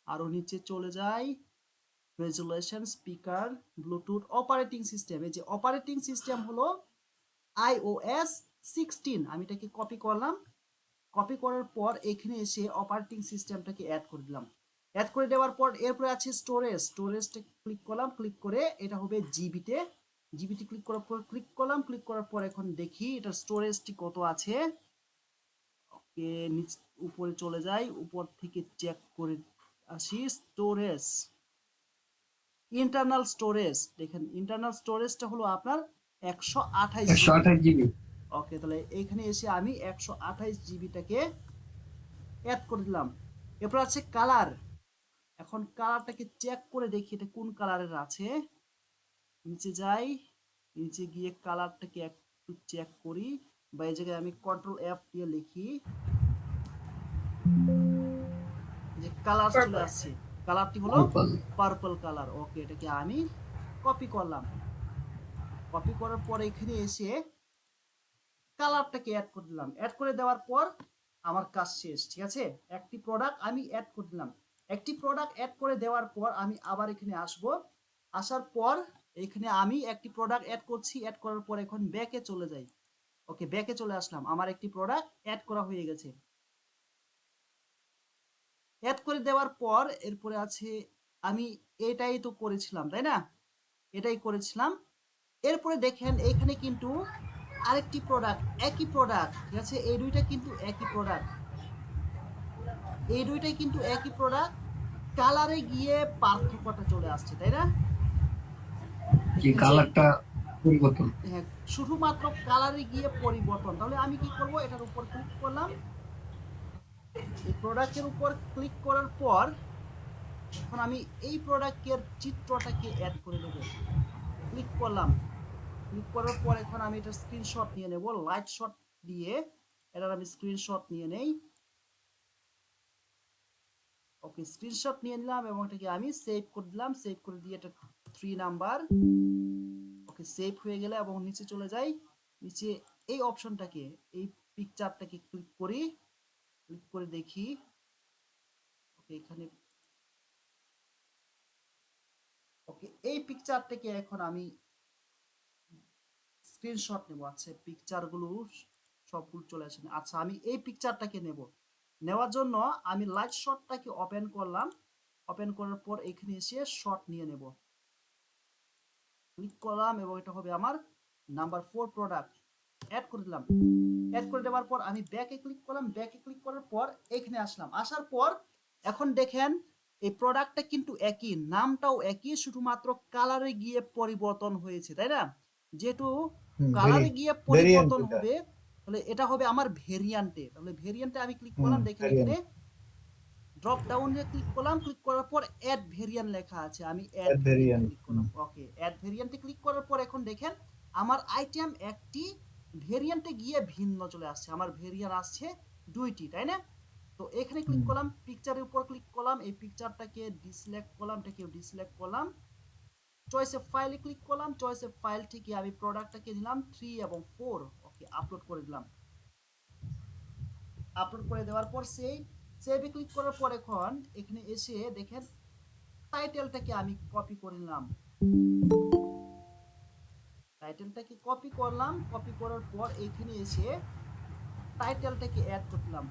আরো নিচে চলে যায় resolution, speaker, Bluetooth, operating system. এই যে অপারেটিং সিস্টেম হলো iOS 16 আমি এটাকে কপি করলাম। কপি করার পর এখানে এসে অপারেটিং সিস্টেমটাকে অ্যাড করে দিলাম। অ্যাড করে দেওয়ার পর এরপরে আছে স্টোরেজটা ক্লিক করলাম, ক্লিক করে এটা হবে জিবিতে ক্লিক করার পর ক্লিক করার পর এখন দেখি এটা স্টোরেজটি কত আছে। ওকে, নিচ উপরে চলে যাই, উপর থেকে চেক করে আসি। স্টোরেজ, ইন্টারনাল স্টোরেজ, দেখেন ইন্টারনাল স্টোরেজটা হলো আপনার 128 জিবি। ওকে, তাহলে এইখানে এসে আমি 128 জিবিটাকে অ্যাড করে দিলাম। এরপর আছে কালার। এখন কালারটাকে চেক করে দেখি এটা কোন কালারের আছে। নিচে যাই, নিচে গিয়ে কালারটাকে একটু চেক করি, বা এই জায়গায় আমি কন্ট্রোল F দিয়ে লিখি যে কালার চলে আসছে। কালারটি হলো পার্পল কালার। ওকে, এটাকে আমি কপি করলাম। কপি করার পর এখানে এসে কালারটাকে অ্যাড করে দিলাম। অ্যাড করে দেওয়ার পর আমার কাজ শেষ। ঠিক আছে, একটি প্রোডাক্ট আমি অ্যাড করে দিলাম। একটি প্রোডাক্ট অ্যাড করে দেওয়ার পর আমি আবার এখানে আসব। আসার পর এখানে আমি একটি প্রোডাক্ট অ্যাড করছি। অ্যাড করার পর এখন ব্যাকে চলে যাই। ওকে, ব্যাকে চলে আসলাম। আমার একটি প্রোডাক্ট অ্যাড করা হয়ে গেছে। অ্যাড করে দেওয়ার পর এরপরে আছে আমি এটাই তো করেছিলাম, তাই না? এটাই করেছিলাম। এরপরে দেখেন এখানে কিন্তু আরেকটি প্রোডাক্ট, একই প্রোডাক্ট, ঠিক আছে, এই দুইটা কিন্তু একই প্রোডাক্ট, এই দুইটাই কিন্তু একই প্রোডাক্ট। কালারে গিয়ে পার্থক্যটা চলে আসছে, তাই না? যে কালারটা পরিবর্তন। হ্যাঁ, শুধুমাত্র কালারে গিয়ে পরিবর্তন। তাহলে আমি কি করব, এটার উপর ক্লিক করলাম। এই প্রোডাক্টের উপর ক্লিক করার পর এখন আমি এই প্রোডাক্টের চিত্রটাকে অ্যাড করে দেব। ক্লিক করলাম। ক্লিক করার পর এখন আমি এটা স্ক্রিনশট নিয়ে নেব, লাইট শট দিয়ে এটার আমি স্ক্রিনশট নিয়ে নেই। ওকে, স্ক্রিনশট নিয়ে নিলাম এবং এটাকে আমি সেভ করে দিলাম। সেভ করে দিয়ে এটা 3 নাম্বার। ওকে, সেভ হয়ে গেলে এবং নিচে চলে যাই। নিচে এই অপশনটাকে, এই পিকচারটাকে ক্লিক করি, ক্লিক করে দেখি। ওকে, এখানে ওকে, এই পিকচারটাকে এখন আমি স্ক্রিনশট নেব। আচ্ছা, পিকচারগুলো সবগুলো চলে আসে। আচ্ছা, আমি এই পিকচারটাকে নেব। নেওয়ার জন্য আমি লাইট শটটাকে ওপেন করলাম। ওপেন করার পর এখানে এসে শট নিয়ে নেব। ক্লিক করলাম এবং এটা হবে আমার নাম্বার 4 প্রোডাক্ট। অ্যাড করে দিলাম। অ্যাড করে দেওয়ার পর আমি ব্যাকে ক্লিক করলাম। ব্যাকে ক্লিক করার পর এখানে আসলাম। আসার পর এখন দেখেন এই প্রোডাক্টটা কিন্তু একই, নামটাও একই, শুধুমাত্র কালারে গিয়ে পরিবর্তন হয়েছে, তাই না? যেহেতু কালারে গিয়ে পরিবর্তন হবে, তাহলে এটা হবে আমার ভেরিয়েন্টে। তাহলে ভেরিয়েন্টে আমি ক্লিক করলাম। দেখেন এখানে ড্রপ ডাউনে ক্লিক করলাম। ক্লিক করার পর অ্যাড ভেরিয়েন্ট লেখা আছে, আমি অ্যাড ভেরিয়েন্ট ক্লিক করলাম। ওকে, অ্যাড ভেরিয়েন্টে ক্লিক করার পর এখন দেখেন আমার আইটেম একটি, ভেরিয়েন্টে গিয়ে ভিন্ন চলে আসছে। আমার ভেরিয়েন্ট আসছে 2টি, তাই না? তো এখানে ক্লিক করলাম, পিকচারের উপর ক্লিক করলাম, এই পিকচারটাকে ডিসিলেক্ট করলাম, এটাকে ডিসিলেক্ট করলাম। চয়েস অফ ফাইলে ক্লিক করলাম। চয়েস অফ ফাইল থেকে আমি প্রোডাক্টটাকে দিলাম 3 এবং 4। ওকে, আপলোড করে দিলাম। আপলোড করে দেওয়ার পর সেভে ক্লিক করার পর এখন এখানে এসে দেখেন টাইটেলটাকে আমি কপি করে নিলাম। টাইটেলটাকে কপি করলাম। কপি করার পর এখানে এসে টাইটেলটাকে অ্যাড করলাম।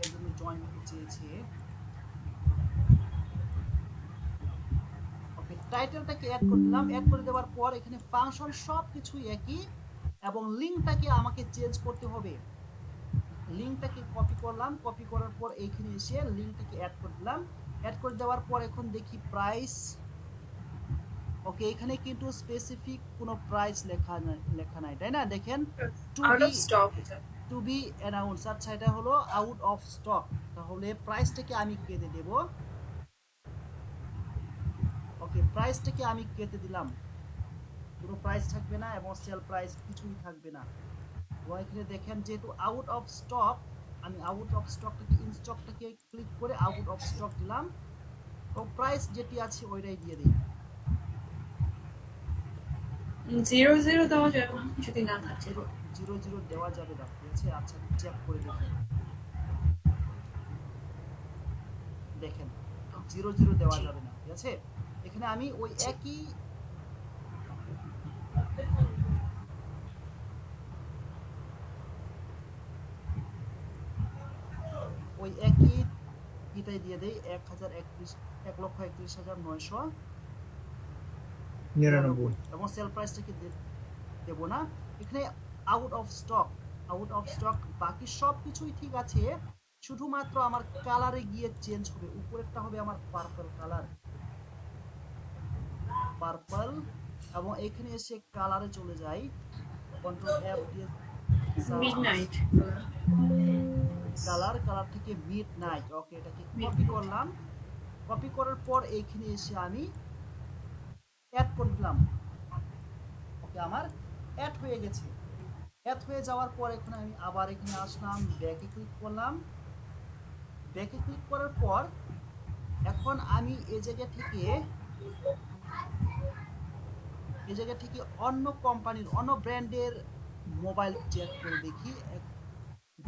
এর জন্য জয়েন করতে চেয়েছে। ওকে, টাইটেলটাকে অ্যাড করে দিলাম। অ্যাড করে দেওয়ার পর এখানে ফাংশন সব কিছুই একই এবং লিঙ্কটাকে আমাকে চেঞ্জ করতে হবে। লিঙ্কটাকে কপি করলাম। কপি করার পর এইখানে এসে লিঙ্কটাকে অ্যাড করে দিলাম। অ্যাড করে দেওয়ার পর এখন দেখি প্রাইস। ওকে, এখানে কিন্তু স্পেসিফিক কোনো প্রাইস লেখা নাই, তাই না? দেখেন out of stock. To be announce. আচ্ছা, এটা হলো আউট অফ স্টক। তাহলে প্রাইসটাকে আমি কেটে দেব। ওকে, প্রাইসটাকে আমি কেটে দিলাম। পুরো প্রাইস থাকবে না এবং সেল প্রাইস কিছুই থাকবে না। এবং এখানে দেখেন যেহেতু আউট অফ স্টক, আমি আউট অফ স্টকটাকে, ইন স্টকটাকে ক্লিক করে আউট অফ স্টক দিলাম এবং প্রাইস যেটি আছে ওইটাই দিয়ে দিই। 00 দেওয়া যাবে না যদি না থাকে। 00 দেওয়া যাবে না, ঠিক আছে? আচ্ছা, চেক করে দেখি। দেখেন 00 দেওয়া যাবে না, ঠিক আছে? এখানে আমি ওই একই ওই একই এটাই দিয়ে দেই 1,31,999 99 এবং সেল প্রাইসটাকে দেব না এখানে আউট অফ স্টক বাকি সব কিছুই ঠিক আছে শুধুমাত্র আমার কালারে গিয়ে চেঞ্জ হবে উপরেরটা হবে আমার পার্পল কালার এবং এখানে এসে কালারে চলে যাই কন্ট্রোল এফ দিয়ে মিডনাইট কালার থেকে মিডনাইট ওকে এটাকে কপি করলাম কপি করার পর এইখানে এসে আমি অ্যাড করে দিলাম ওকে আমার অ্যাড হয়ে গেছে অ্যাড হয়ে যাওয়ার পর এখন আমি আবার এখানে আসলাম ব্যাকে ক্লিক করলাম ব্যাকে ক্লিক করার পর এখন আমি এই জায়গা থেকে অন্য কোম্পানির অন্য ব্র্যান্ডের মোবাইল চেক করে দেখি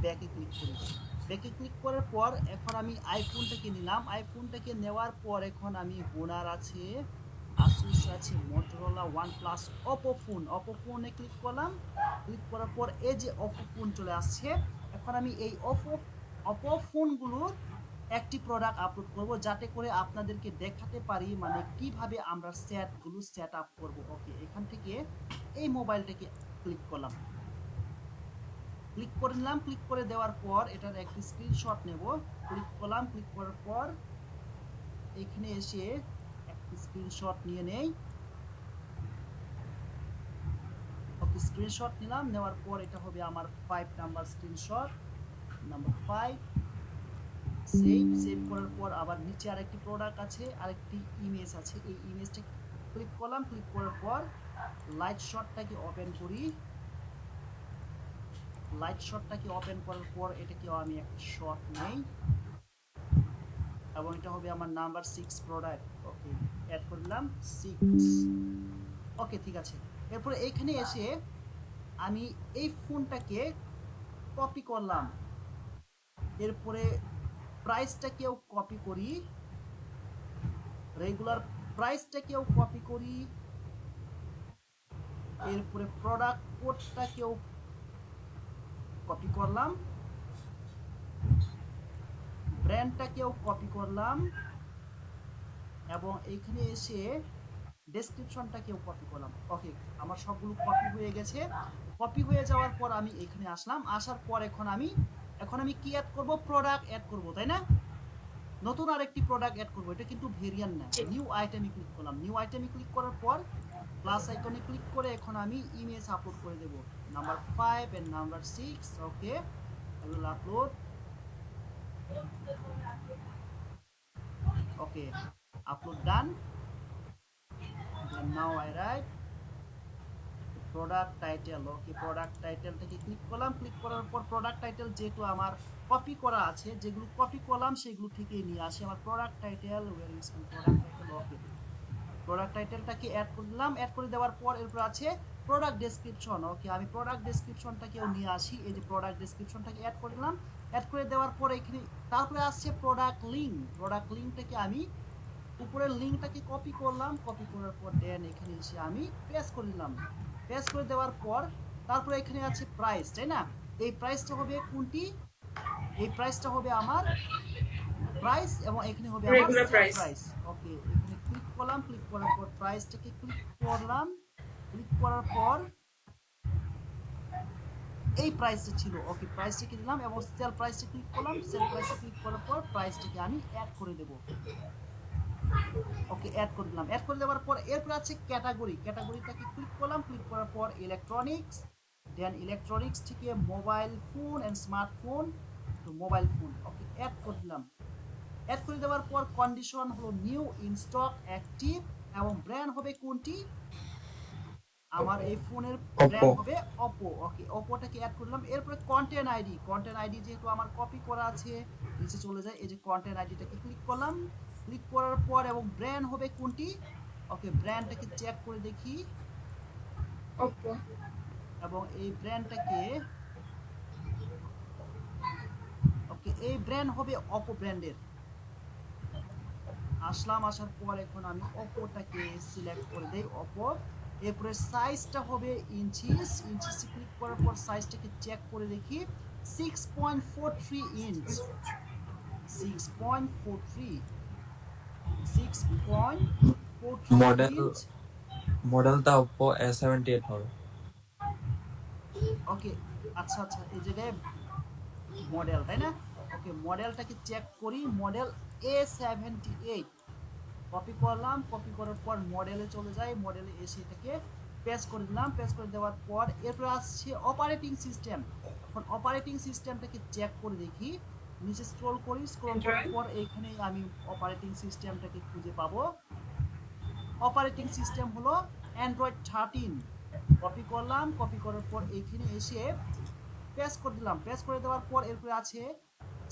ব্যাকে ক্লিক করার পর এখন আমি আইফোনটাকে নিলাম আইফোনটাকে নেওয়ার পর এখন আমি হোনার আছে আসুস আছে মোটরোলা ওয়ানপ্লাস ওপো ফোনে ক্লিক করলাম ক্লিক করার পর এই যে ওপো ফোন চলে আসছে এখন আমি এই ওপো ফোনগুলোর একটি প্রোডাক্ট আপলোড করব যাতে করে আপনাদেরকে দেখাতে পারি মানে কিভাবে আমরা সেটগুলো সেট আপ করবো ওকে এখান থেকে এই মোবাইলটাকে ক্লিক করলাম ক্লিক করে নিলাম ক্লিক করে দেওয়ার পর এটার একটি স্ক্রিনশট নেব ক্লিক করলাম ক্লিক করার পর এখানে এসে একটি স্ক্রিনশট নিয়ে নেই ওকে স্ক্রিনশট নিলাম নেওয়ার পর এটা হবে আমার 5 নাম্বার স্ক্রিনশট নাম্বার 5 সেভ করার পর আবার নিচে আরেকটি প্রোডাক্ট আছে আরেকটি ইমেজ আছে এই ইমেজটা ক্লিক করলাম ক্লিক করার পর লাইট শটটাকে ওপেন করি লাইট শটটাকে ওপেন করার পর এটাকেও আমি একটা শট নেই এবং এটা হবে আমার নাম্বার 6 প্রোডাক্ট ওকে অ্যাড করলাম 6 ওকে ঠিক আছে এরপর এইখানে এসে আমি এই ফোনটাকে কপি করলাম এরপরে প্রাইসটাকেও কপি করি রেগুলার প্রাইসটাকেও কপি করি এরপরে প্রোডাক্ট কোডটাকেও কপি করলাম ব্র্যান্ডটাকেও কপি করলাম এবং এইখানে এসে ডেসক্রিপশনটাকেও কপি করলাম ওকে আমার সবগুলো কপি হয়ে গেছে কপি হয়ে যাওয়ার পর আমি এখানে আসলাম আসার পর এখন আমি কি অ্যাড করব প্রোডাক্ট অ্যাড করব তাই না নতুন আরেকটি প্রোডাক্ট অ্যাড করব এটা কিন্তু ভেরিয়েন্ট না নিউ আইটেমে ক্লিক করলাম নিউ আইটেমে ক্লিক করার পর প্লাস আইকনে ক্লিক করে এখন আমি ইমেজ আপলোড করে দেব number 5 and number 6 okay I will upload okay upload done and now I write product title okay product টাইটেলটাকে ক্লিক করলাম ক্লিক করার পর প্রোডাক্ট টাইটেল যেহেতু আমার কপি করা আছে যেগুলো কপি করলাম সেগুলো থেকে নিয়ে আসি আমার product title where is product title okay product টাইটেলটাকে অ্যাড করে দিলাম অ্যাড করে দেওয়ার পর এরপর আছে প্রোডাক্ট ডেসক্রিপশন ওকে আমি প্রোডাক্ট ডেসক্রিপশনটাকেও নিয়ে আসি এই যে প্রোডাক্ট ডেসক্রিপশনটাকে অ্যাড করে দিলাম অ্যাড করে দেওয়ার পর এখানে তারপরে আসছে প্রোডাক্ট লিঙ্কটাকে আমি উপরের লিঙ্কটাকে কপি করলাম কপি করার পর দেন এখানে এসে আমি পেস্ট করে দিলাম পেস্ট করে দেওয়ার পর তারপরে এখানে আছে প্রাইস তাই না এই প্রাইসটা হবে কোনটি এই প্রাইসটা হবে আমার প্রাইস এবং এখানে হবে আমার প্রাইস ওকে এখানে ক্লিক করলাম ক্লিক করার পর প্রাইসটাকে ক্লিক করলাম ক্লিক করার পর এই প্রাইসটা ছিল ওকে প্রাইসটাকে দিলাম এবং সেল প্রাইসটা ক্লিক করলাম সেল প্রাইসে ক্লিক করার পর প্রাইসটাকে আমি অ্যাড করে দেব ওকে অ্যাড করে দিলাম অ্যাড করে দেওয়ার পর এরপর আছে ক্যাটাগরিটাকে ক্লিক করলাম ক্লিক করার পর ইলেকট্রনিক্স দেন ইলেকট্রনিক্স থেকে মোবাইল ফোন এন্ড স্মার্টফোন তো মোবাইল ফোন ওকে অ্যাড করে দিলাম অ্যাড করে দেওয়ার পর কন্ডিশন হলো নিউ ইন স্টক অ্যাক্টিভ এবং ব্র্যান্ড হবে কোনটি আমার এই ফোনের ব্র্যান্ড হবে Oppo ওকে Oppoটাকে অ্যাড করলাম এরপর কন্টেন্ট আইডি যেহেতু আমার কপি করা আছে নিচে চলে যায় এই যে কন্টেন্ট আইডিটাকে ক্লিক করলাম ক্লিক করার পর এবং ব্র্যান্ড হবে কোনটি ওকে ব্র্যান্ডটাকে চেক করে দেখি Oppo এবং এই ব্র্যান্ডটাকে ওকে এই ব্র্যান্ড হবে Oppo ব্র্যান্ডের আসার পর এখন আমি Oppoটাকে সিলেক্ট করে দেই Oppo এরপরে সাইজটা হবে ইঞ্চিস ক্লিক করার পর সাইজটাকে চেক করে দেখি 6.43 ইঞ্চ 6.43 6.43 মডেল inch। মডেলটা Oppo A78 হবে। ওকে, আচ্ছা আচ্ছা, এই জায়গায় মডেল তাই না? ওকে, মডেলটাকে চেক করি। মডেল A78, কপি করলাম, কপি করার পর মডেলে চলে যাই, মডেলে এসে এটাকে পেস্ট করে দিলাম, পেস্ট করে দেওয়ার পর এরপর আসছে অপারেটিং সিস্টেম। এখন অপারেটিং সিস্টেমটাকে চেক করে দেখি, নিচে স্ক্রল করি, স্ক্রল করার পর এইখানে আমি অপারেটিং সিস্টেমটাকে খুঁজে পাবো। অপারেটিং সিস্টেম হলো অ্যান্ড্রয়েড 13। কপি করলাম, কপি করার পর এইখানে এসে পেস্ট করে দিলাম, পেস্ট করে দেওয়ার পর এরপরে আছে,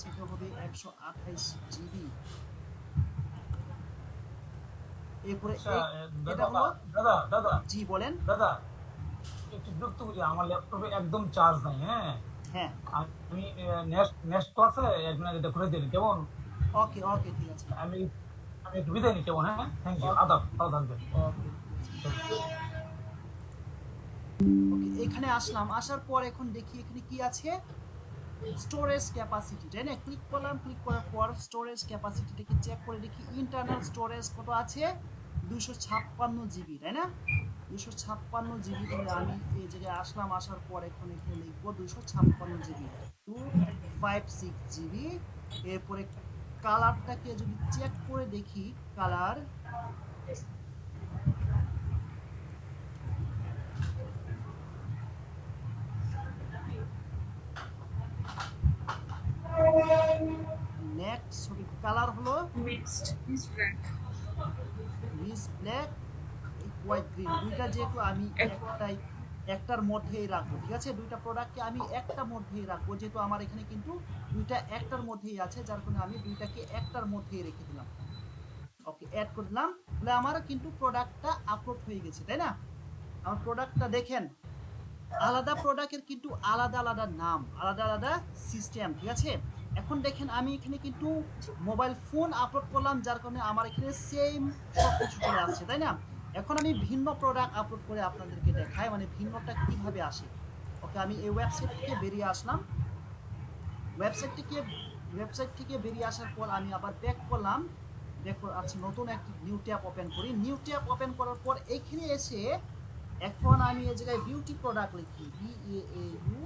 সেটা হবে 128 জিবি। এরপরে এটা হলো, দাদা দাদা জি বলেন। দাদা একটু বিরক্ত করি, আমার ল্যাপটপে একদম চার্জ নাই। হ্যাঁ, হ্যাঁ, আমি নেক্সট নেক্সট ক্লাসে একদিন এটা করে দিই কেমন? ওকে ওকে, ঠিক আছে। আমি আমি একটু বিদায় নিই কেমন? হ্যাঁ, থ্যাংক ইউ, আদাব, ভালো থাকবেন। ওকে ওকে, এখানে আসলাম, আসার পর এখন দেখি এখানে কি আছে, স্টোরেজ ক্যাপাসিটি, তাই না? ক্লিক করলাম, ক্লিক করার পর স্টোরেজ ক্যাপাসিটিটাকে চেক করে দেখি ইন্টারনাল স্টোরেজ কত আছে, 256 জিবি, তাই না? 256 জিবি। তাহলে আমি এই জায়গায় আসলাম, আসার পর এখন এখানে লিখবো 256 জিবি, 256 জিবি। এরপরে কালারটাকে যদি চেক করে দেখি, কালার নেক্সট হবে, কালার হলো mixed mix black. Miss black, white green, দুইটা যেহেতু আমি একটার মধ্যেই রাখবো, ঠিক আছে? দুইটা প্রোডাক্টকে আমি একটা মধ্যেই রাখবো, যেহেতু আমার এখানে কিন্তু দুইটা একটার মধ্যেই আছে, যার কারণে আমি দুইটাকে একটার মধ্যেই রেখে দিলাম। ওকে, অ্যাড করে দিলাম, তাহলে আমার কিন্তু প্রোডাক্টটা আপলোড হয়ে গেছে, তাই না? আমার প্রোডাক্টটা দেখেন, আলাদা প্রোডাক্টের কিন্তু আলাদা আলাদা নাম, আলাদা আলাদা সিস্টেম, ঠিক আছে? এখন দেখেন আমি এখানে কিন্তু মোবাইল ফোন আপলোড করলাম, যার কারণে আমার এখানে সেম সব কিছু চলে আসছে, তাই না? এখন আমি ভিন্ন প্রোডাক্ট আপলোড করে আপনাদেরকে দেখাই, মানে ভিন্নটা কিভাবে আসে। ওকে, আমি এই ওয়েবসাইট থেকে বেরিয়ে আসলাম, ওয়েবসাইট থেকে বেরিয়ে আসার পর আমি আবার ব্যাক করলাম, আচ্ছা, নতুন একটি নিউ ট্যাব ওপেন করি। নিউ ট্যাব ওপেন করার পর এইখানে এসে এখন আমি এই জায়গায় বিউটি প্রোডাক্ট লিখি, BAAU,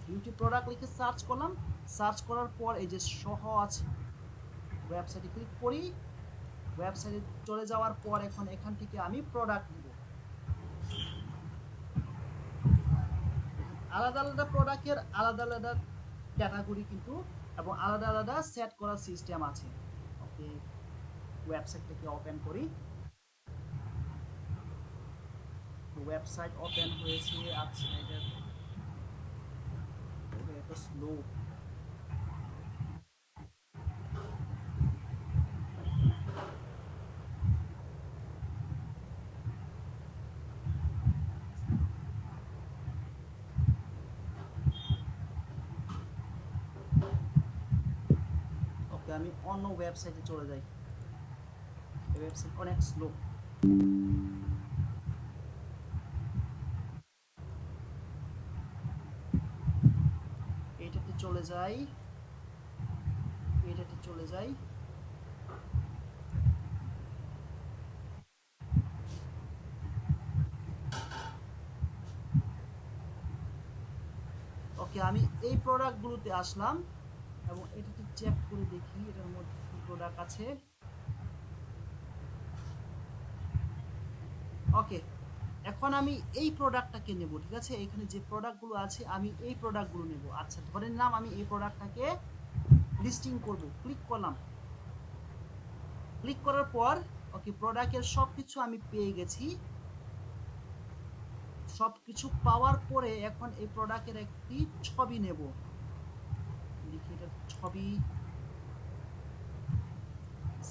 বিউটি প্রোডাক্ট লিখে সার্চ করলাম। সার্চ করার পর এই যে সহজ ওয়েবসাইটে ক্লিক করি, ওয়েবসাইটে চলে যাওয়ার পর এখন এখান থেকে আমি প্রোডাক্ট নিব। আলাদা আলাদা প্রোডাক্টের আলাদা আলাদা ক্যাটাগরি কিন্তু এবং আলাদা আলাদা সেট করার সিস্টেম আছে। ওকে, ওয়েবসাইটটাকে ওপেন করি, ওয়েবসাইট ওপেন হয়েছে। আচ্ছা, এটা স্লো। ওকে, আমি অন্য ওয়েবসাইটে চলে যাই, এই ওয়েবসাইট অনেক স্লো। এটাতে চলে যাই, এটাতে চলে যাই। ওকে, আমি এই প্রোডাক্টগুলোতে আসলাম এবং এটাতে চেক করে দেখি এটার মধ্যে কি প্রোডাক্ট আছে। ওকে, এখন আমি এই প্রোডাক্টটাকে নেব, ঠিক আছে? এখানে যে প্রোডাক্টগুলো আছে আমি এই প্রোডাক্টগুলো নেব। আচ্ছা, ধরে নিলাম আমি এই প্রোডাক্টটাকে লিস্টিং করব, ক্লিক করলাম। ক্লিক করার পর ওকে, প্রোডাক্টের সবকিছু আমি পেয়ে গেছি। সবকিছু পাওয়ার পরে এখন এই প্রোডাক্টের একটি ছবি নেব, দেখি এটা ছবি,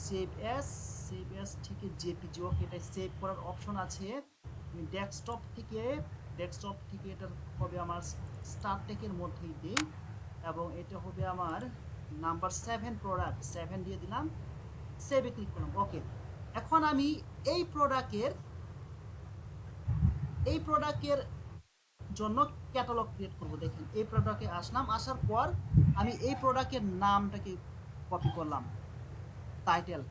সেভ অ্যাজ থেকে জেপিজি। ওকে, এটা সেভ করার অপশন আছে। ডেস্কটপ থেকে এটা হবে আমার স্টার টেকের মধ্যেই দিই এবং এটা হবে আমার নাম্বার 7 প্রোডাক্ট, 7 দিয়ে দিলাম, সেভে ক্লিক করলাম। ওকে, এখন আমি এই প্রোডাক্টের জন্য ক্যাটালগ ক্রিয়েট করব। দেখেন এই প্রোডাক্টে আসলাম, আসার পর আমি এই প্রোডাক্টের নামটাকে কপি করলাম, টাইটেল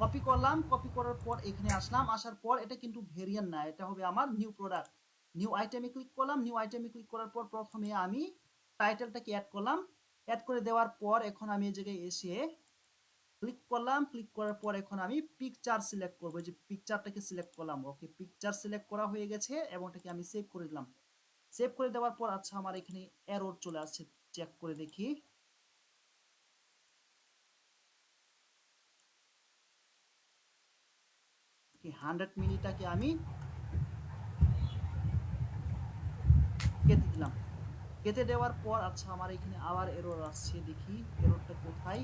কপি করলাম, কপি করার পর এখানে আসলাম, আসার পর এটা কিন্তু ভেরিয়েন্ট না, এটা হবে আমার নিউ প্রোডাক্ট। নিউ আইটেমে ক্লিক করলাম, নিউ আইটেমে ক্লিক করার পর প্রথমে আমি টাইটেলটাকে অ্যাড করলাম, অ্যাড করে দেওয়ার পর এখন আমি এই জায়গায় এসে ক্লিক করলাম, ক্লিক করার পর এখন আমি পিকচার সিলেক্ট করবো, যে পিকচারটাকে সিলেক্ট করলাম। ওকে, পিকচার সিলেক্ট করা হয়ে গেছে এবং এটাকে আমি সেভ করে দিলাম। সেভ করে দেওয়ার পর আচ্ছা আমার এখানে এরর চলে আসছে, চেক করে দেখি। ওকে, 100 মিনিটটাকে আমি কেটে দিলাম। কেটে দেওয়ার পর আচ্ছা আমার এখানে আবার এরর আসছে, দেখি এররটা কোথায়।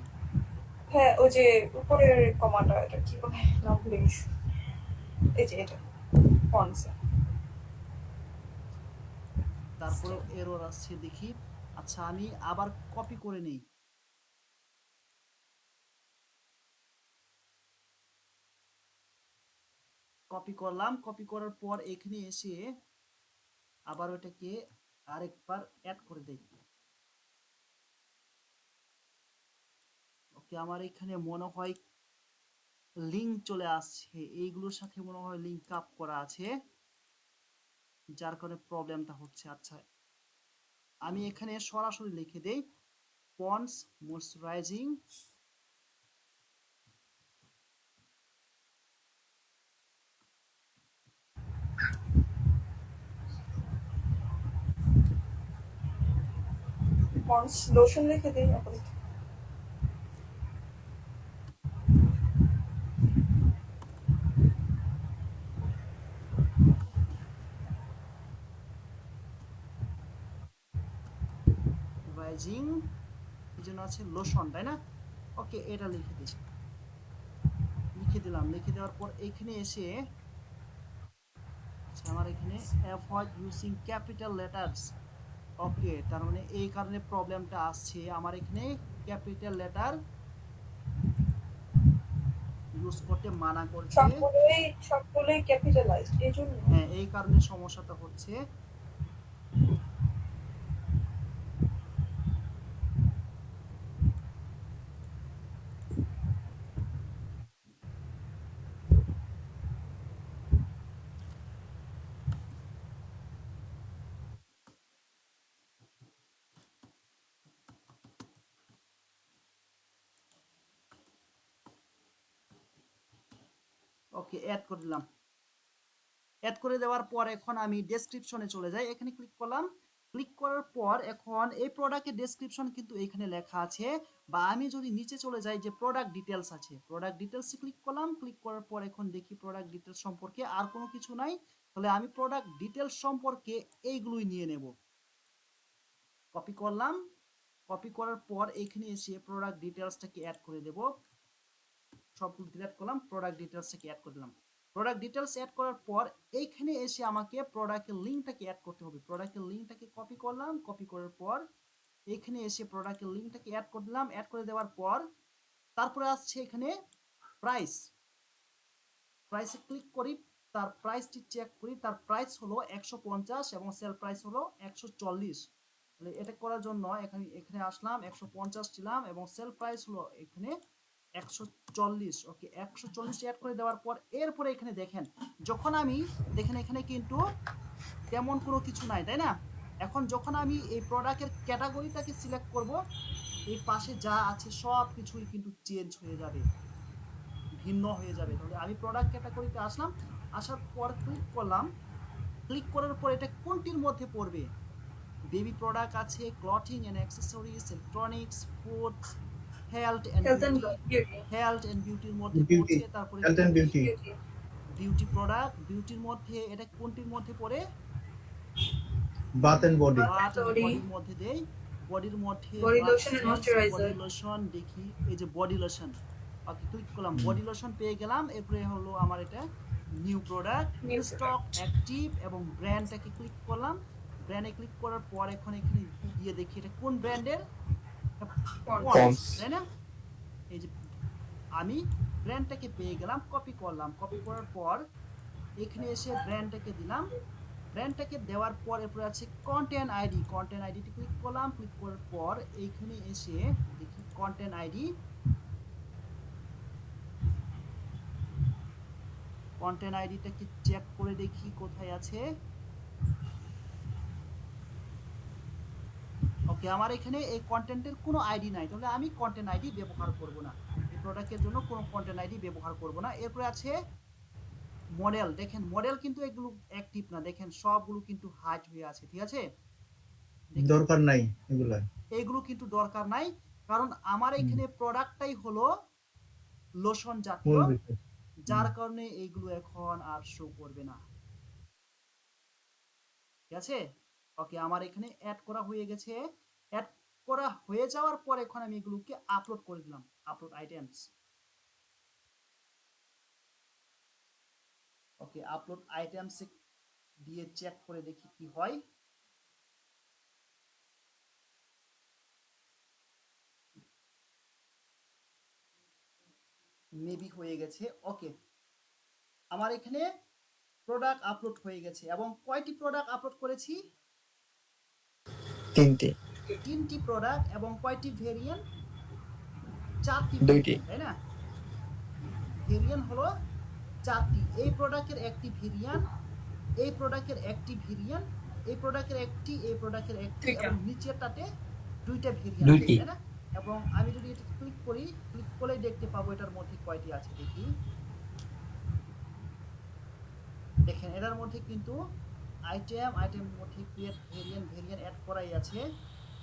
হ্যাঁ, ওই যে উপরের কমাটা, এটা কি বলে, নাম ভুলে গেছি। এই যে এটা ফন্টস। তারপরে এরর আসছে, দেখি। আচ্ছা আমি আবার কপি করে নেই। কপি করলাম, কপি করার পর এখানে এসে আবার ওটাকে আরেকবার অ্যাড করে দেই। ওকে, আমার এখানে মনে হয় লিংক চলে আসছে, এইগুলোর সাথে মনে হয় লিংক আপ করা আছে, যার কারণে প্রবলেমটা হচ্ছে। আচ্ছা আমি এখানে সরাসরি লিখে দেই পন্ডস ময়শ্চারাইজিং পন্ডস লোশন লিখে দিই আপাতত। রাইজিং এই জন্য আছে লোশন, তাই না? ওকে, এটা লিখে দিই, লিখে দিলাম। লিখে দেওয়ার পর এখানে এসে আচ্ছা আমার এখানে অ্যাভয়েড ইউজিং ক্যাপিটাল লেটার্স। ওকে, তার মানে এই কারণে প্রবলেমটা আসছে, আমার এখানে ক্যাপিটাল লেটার ইউজ করতে মানা করছে। সবগুলোই ক্যাপিটালাইজড, এই জন্য। হ্যাঁ, এই কারণে সমস্যাটা হচ্ছে। ওকে, অ্যাড করে দিলাম। অ্যাড করে দেওয়ার পর এখন আমি ডেসক্রিপশনে চলে যাই, এখানে ক্লিক করলাম। ক্লিক করার পর এখন এই প্রোডাক্টের ডেসক্রিপশন কিন্তু এখানে লেখা আছে, বা আমি যদি নিচে চলে যাই যে প্রোডাক্ট ডিটেলস আছে, প্রোডাক্ট ডিটেলসে ক্লিক করলাম। ক্লিক করার পর এখন দেখি প্রোডাক্ট ডিটেলস সম্পর্কে আর কোনো কিছু নাই, তাহলে আমি প্রোডাক্ট ডিটেলস সম্পর্কে এইগুলোই নিয়ে নেব। কপি করলাম, কপি করার পর এখানে এসে প্রোডাক্ট ডিটেলসটাকে অ্যাড করে দেব। সবগুলো ডিলিট করলাম, প্রোডাক্ট ডিটেলসটাকে অ্যাড করে দিলাম। প্রোডাক্ট ডিটেলস অ্যাড করার পর এইখানে এসে আমাকে প্রোডাক্টের লিঙ্কটাকে অ্যাড করতে হবে। প্রোডাক্টের লিঙ্কটাকে কপি করলাম, কপি করার পর এখানে এসে প্রোডাক্টের লিঙ্কটাকে অ্যাড করে দিলাম। অ্যাড করে দেওয়ার পর তারপরে আসছে এখানে প্রাইস। প্রাইসে ক্লিক করি, তার প্রাইসটি চেক করি। তার প্রাইস হলো 150 এবং সেল প্রাইস হলো 140। তাহলে এটা করার জন্য এখানে আসলাম, 150 ছিলাম এবং সেল প্রাইস হলো এখানে 140। ওকে, 140 অ্যাড করে দেওয়ার পর এরপরে এখানে দেখেন, যখন আমি দেখেন এখানে কিন্তু তেমন কোনো কিছু নাই, তাই না? এখন যখন আমি এই প্রোডাক্টের ক্যাটাগরিটাকে সিলেক্ট করব, এই পাশে যা আছে সব কিছুই কিন্তু চেঞ্জ হয়ে যাবে, ভিন্ন হয়ে যাবে। তাহলে আমি প্রোডাক্ট ক্যাটাগরিতে আসলাম, আসার পর ক্লিক করলাম। ক্লিক করার পর এটা কোনটির মধ্যে পড়বে? বেবি প্রোডাক্ট আছে, clothing and accessories, electronics, food, health and বিউটির মধ্যে বিউটি, পড়ছে। তারপরে health and beauty, beauty product, বিউটির মধ্যে এটা কোনটির মধ্যে পড়ে? বাথ এন্ড বডি, বডির মধ্যে দেই, বডির মধ্যে body lotion and moisturiser. Body lotion দেখি, এই যে বডি লোশন। ওকে, ক্লিক করলাম, বডি লোশন পেয়ে গেলাম। এরপরে হলো আমার এটা নিউ প্রোডাক্ট, স্টক অ্যাক্টিভ এবং ব্র্যান্ডটাকে ক্লিক করলাম। ব্র্যান্ডে ক্লিক করার পর এখন এখানে গিয়ে দেখি এটা কোন ব্র্যান্ডের, Pond's। তাই না? এই যে আমি ব্র্যান্ডটাকে পেয়ে গেলাম, কপি করলাম। কপি করার পর এখানে এসে ব্র্যান্ডটাকে দিলাম, ব্র্যান্ডটাকে দেওয়ার পর এরপরে আছে কন্টেন্ট আইডি। কন্টেন্ট আইডিতে ক্লিক করলাম, ক্লিক করার পর এইখানে এসে দেখি কন্টেন্ট আইডি, কন্টেন্ট আইডিটাকে চেক করে দেখি কোথায় আছে। ওকে, আমার এখানে এই কন্টেন্টের কোনো আইডি নাই, তাহলে আমি কন্টেন্ট আইডি ব্যবহার করব না, এই প্রোডাক্টের জন্য কোনো কন্টেন্ট আইডি ব্যবহার করব না। এরপরে আছে মডেল। দেখেন মডেল কিন্তু এগুলো অ্যাক্টিভ না, দেখেন সবগুলো কিন্তু হাইড হয়ে আছে, ঠিক আছে? দরকার নাই এগুলা। এইগুলো কিন্তু দরকার নাই, কারণ আমার এখানে প্রোডাক্টটাই হলো লোশন জাতীয়, মূল বিষয়। যার কারণে এইগুলো এখন আর শো করবে না, ঠিক আছে? ওকে, আমার এখানে অ্যাড করা হয়ে গেছে। অ্যাড করা হয়ে যাওয়ার পর এখন আমি এগুলোকে আপলোড করে দিলাম, আপলোড আইটেমস। ওকে, আপলোড আইটেমস দিয়ে চেক করে দেখি কি হয়। মেবি হয়ে গেছে। ওকে, আমার এখানে প্রোডাক্ট আপলোড হয়ে গেছে। এবং কয়টি প্রোডাক্ট আপলোড করেছি? 3টি প্রোডাক্ট। এবং কয়টি ভেরিয়েন্ট? 4টি, 2টি, তাই না? ভেরিয়েন্ট হলো 4টি। এই প্রোডাক্টের একটি ভেরিয়েন্ট, এই প্রোডাক্টের একটি ভেরিয়েন্ট, এই প্রোডাক্টের একটি, এই প্রোডাক্টের একটি, এবং নিচেরটাতে 2টা ভেরিয়েন্ট, 2টি। তাই না? এবং আমি যদি এটা ক্লিক করি, ক্লিক করলে দেখতে পাবো এটার মধ্যে কয়টি আছে। দেখি, দেখেন এটার মধ্যে কিন্তু আইটেমের মধ্যে ক্রিয়েট ভেরিয়েন্ট, ভেরিয়েন্ট অ্যাড করাই আছে।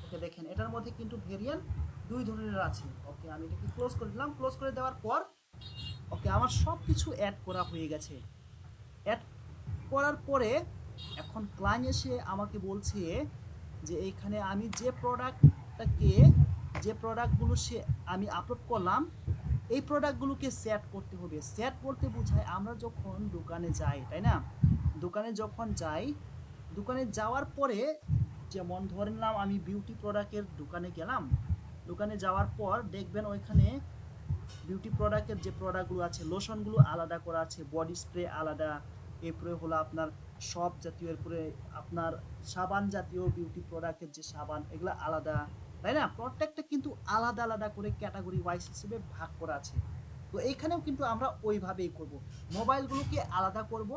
ওকে, দেখেন এটার মধ্যে কিন্তু ভেরিয়েন্ট 2 ধরনের আছে। ওকে, আমি এটাকে ক্লোজ করে দিলাম। ক্লোজ করে দেওয়ার পর ওকে, আমার সব কিছু অ্যাড করা হয়ে গেছে। অ্যাড করার পরে এখন ক্লায়েন্ট এসে আমাকে বলছে যে এইখানে আমি যে প্রোডাক্টটাকে, যে প্রোডাক্টগুলো আমি আপলোড করলাম, এই প্রোডাক্টগুলোকে সেট করতে হবে। সেট বলতে বোঝায় আমরা যখন দোকানে যাই, তাই না? দোকানে যখন যাই, দোকানে যাওয়ার পরে যেমন ধরে নিলাম আমি বিউটি প্রোডাক্টের দোকানে গেলাম, দোকানে যাওয়ার পর দেখবেন ওইখানে বিউটি প্রোডাক্টের যে প্রোডাক্টগুলো আছে, লোশনগুলো আলাদা করা আছে, বডি স্প্রে আলাদা, এরপরে হলো আপনার সব জাতীয়, এরপরে আপনার সাবান জাতীয় বিউটি প্রোডাক্টের যে সাবান, এগুলো আলাদা, তাই না? প্রত্যেকটা কিন্তু আলাদা আলাদা করে ক্যাটাগরি ওয়াইজ হিসেবে ভাগ করা আছে। তো এইখানেও কিন্তু আমরা ওইভাবেই করব, মোবাইলগুলোকে আলাদা করব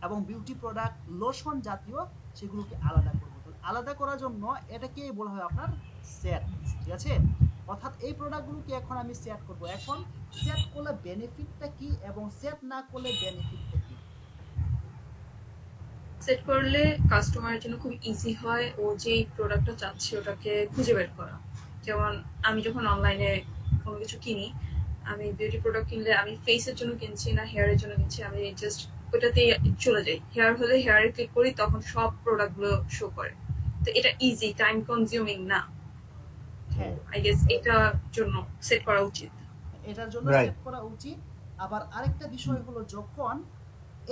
এবং বিউটি প্রোডাক্ট লোশন জাতীয় সেগুলোকে আলাদা করব। তো আলাদা করার জন্য এটাকে বলা হয় আপনার সেট, ঠিক আছে? অর্থাৎ এই প্রোডাক্টগুলোকে এখন আমি সেট করব। এখন সেট করলে বেনিফিটটা কি এবং সেট না করলে বেনিফিটটা কি? সেট করলে কাস্টমারের জন্য খুব ইজি হয়, ও যেই প্রোডাক্টটা চাচ্ছে ওটাকে খুঁজে বের করা। যেমন আমি যখন অনলাইনে কোনো কিছু কিনি, আমি বিউটি প্রোডাক্ট কিনলে আমি ফেসের জন্য কিনছি না হেয়ারের জন্য কিনছি, আমি জাস্ট ওটাতেই চলে যাই। হেয়ার হলে হেয়ারে ক্লিক করি, তখন সব প্রোডাক্টগুলো শো করে। তো এটা ইজি, টাইম কনজিউমিং না। হ্যাঁ, আই গেস এটার জন্য সেট করা উচিত। এটার জন্য Right. সেট করা উচিত। আবার আরেকটা বিষয় হলো, যখন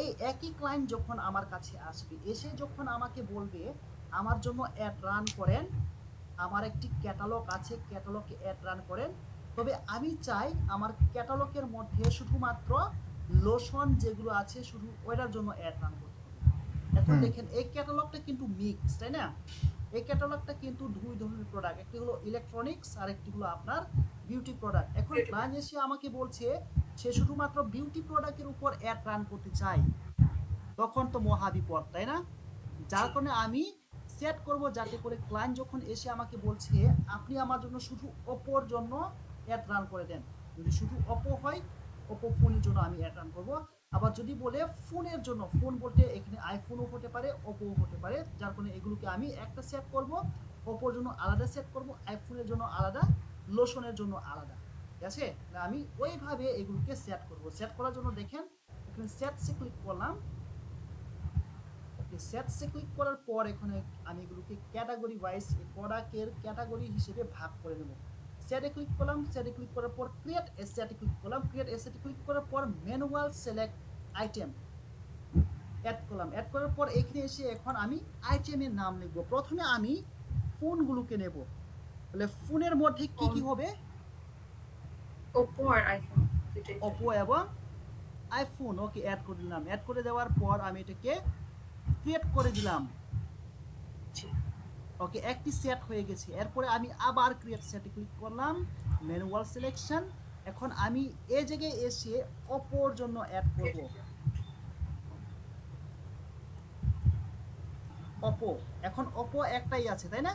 এই একই ক্লায়েন্ট যখন আমার কাছে আসবে, এসে যখন আমাকে বলবে আমার জন্য অ্যাড রান করেন, আমার একটি ক্যাটালগ আছে, ক্যাটালগে অ্যাড রান করেন, তবে আমি চাই আমার ক্যাটালগের মধ্যে শুধুমাত্র লোশন যেগুলো আছে শুধু ওইটার জন্য অ্যাড রান করতে হবে। এখন দেখেন এই ক্যাটালগটা কিন্তু মিক্স, তাই না? এই ক্যাটালগটা কিন্তু 2 ধরনের প্রোডাক্ট, একটি হলো ইলেকট্রনিক্স আর একটি হলো আপনার বিউটি প্রোডাক্ট। এখন ক্লায়েন্ট এসে আমাকে বলছে সে শুধুমাত্র বিউটি প্রোডাক্টের উপর অ্যাড রান করতে চায়, তখন তো মহাবিপদ, তাই না? যার কারণে আমি সেট করব যাতে করে ক্লায়েন্ট যখন এসে আমাকে বলছে আপনি আমার জন্য শুধু ওপোর জন্য অ্যাড রান করে দেন, যদি শুধু ওপো হয় ওপো ফোনের জন্য আমি অ্যাড রান করব। আবার যদি বলে ফোনের জন্য, ফোন বলতে এখানে আইফোনও হতে পারে, ওপোও হতে পারে, যার কারণে এগুলোকে আমি একটা সেট করব, ওপোর জন্য আলাদা সেট করব, আইফোনের জন্য আলাদা, লোশনের জন্য আলাদা, ঠিক আছে? আমি ওইভাবে এগুলোকে সেট করব। সেট করার জন্য দেখেন এখানে সেটসে ক্লিক করলাম। ওকে, সেটসে ক্লিক করার পর এখানে আমি এগুলোকে ক্যাটাগরি ওয়াইজ প্রোডাক্টের ক্যাটাগরি হিসেবে ভাগ করে নেব। সেটে ক্লিক করলাম, সেটে ক্লিক করার পর ক্রিয়েট এসেটে ক্লিক করলাম, ক্রিয়েট এসেটে ক্লিক করার পর ম্যানুয়াল সিলেক্ট আইটেম অ্যাড করলাম। অ্যাড করার পর এখানে এসে এখন আমি আইটেমের নাম লিখব। প্রথমে আমি ফোনগুলোকে নেব, তাহলে ফোনের মধ্যে কি কি হবে? ওপো আর আইফোন দুটোই। ওপো এবং আইফোন। ওকে, অ্যাড করে দিলাম। অ্যাড করে দেওয়ার পর আমি এটাকে ক্রিয়েট করে দিলাম। জি। ওকে, একটি সেট হয়ে গেছে। এরপরে আমি আবার ক্রিয়েট সেটে ক্লিক করলাম, ম্যানুয়াল সিলেকশন। এখন আমি এই জায়গায় এসে অপোর জন্য অ্যাড করব। অপো, এখন অপো একটাই আছে তাই না?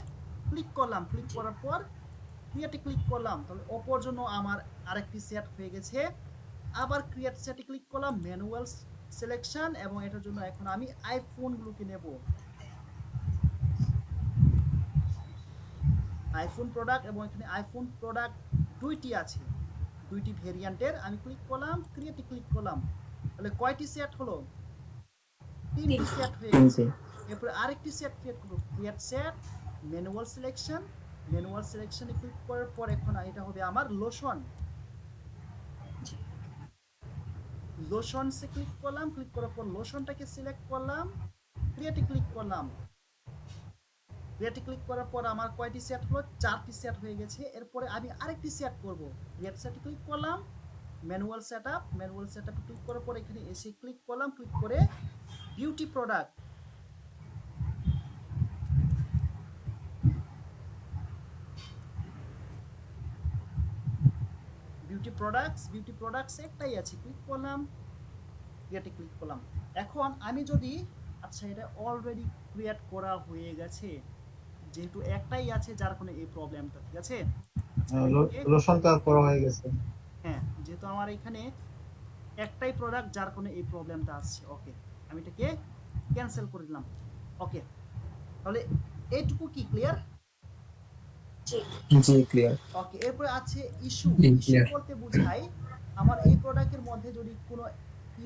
ক্লিক করলাম, ক্লিক করার পর ক্রিয়েটে ক্লিক করলাম, তাহলে অপোর জন্য আমার আরেকটি সেট হয়ে গেছে। আবার ক্রিয়েট সেটে ক্লিক করলাম, ম্যানুয়াল সিলেকশন, এবং এটার জন্য এখন আমি আইফোনগুলোকে নেব। আইফোন প্রোডাক্ট, এবং এখানে আইফোন প্রোডাক্ট দুইটি আছে, দুইটি ভেরিয়েন্টের। আমি ক্লিক করলাম, ক্রিয়েটে ক্লিক করলাম, তাহলে কয়টি সেট হলো? 3টি সেট হয়ে গেছে। এরপরে আরেকটি সেট ক্রিয়েট করব, create set, manual selection. Manual সিলেকশনে ক্লিক করার পর এখন এটা হবে আমার লোশন। লোশনসে ক্লিক করলাম, ক্লিক করার পর লোশনটাকে সিলেক্ট করলাম, ক্রিয়েটে ক্লিক করলাম। ক্রিয়েটে ক্লিক করার পর আমার কয়টি সেট হলো? 4টি সেট হয়ে গেছে। এরপরে আমি আরেকটি সেট করব, ক্রিয়েট সেটে ক্লিক করলাম, ম্যানুয়াল সেটআপ। ম্যানুয়াল সেটআপে ক্লিক করার পর এখানে এসে ক্লিক করলাম, ক্লিক করে বিউটি প্রোডাক্ট। বিউটি প্রোডাক্টস একটাই আছে, ক্লিক করলাম, ক্রিয়েটে ক্লিক করলাম। এখন আমি যদি, আচ্ছা এটা অলরেডি ক্রিয়েট করা হয়ে গেছে, যেহেতু একটাই আছে যার কোনো এই প্রবলেমটা, ঠিক আছে? লোশনটা করা হয়ে গেছে। হ্যাঁ, যেহেতু আমার এখানে একটাই প্রোডাক্ট যার কোনো এই প্রবলেমটা আসছে। ওকে, আমি এটাকে ক্যান্সেল করে দিলাম। ওকে, তাহলে এইটুকু কি ক্লিয়ার? জি ক্লিয়ার। ওকে, এরপরে আছে ইস্যু। জি, ইস্যু clear. বলতে বোঝায় আমার এই প্রোডাক্টের মধ্যে যদি কোনো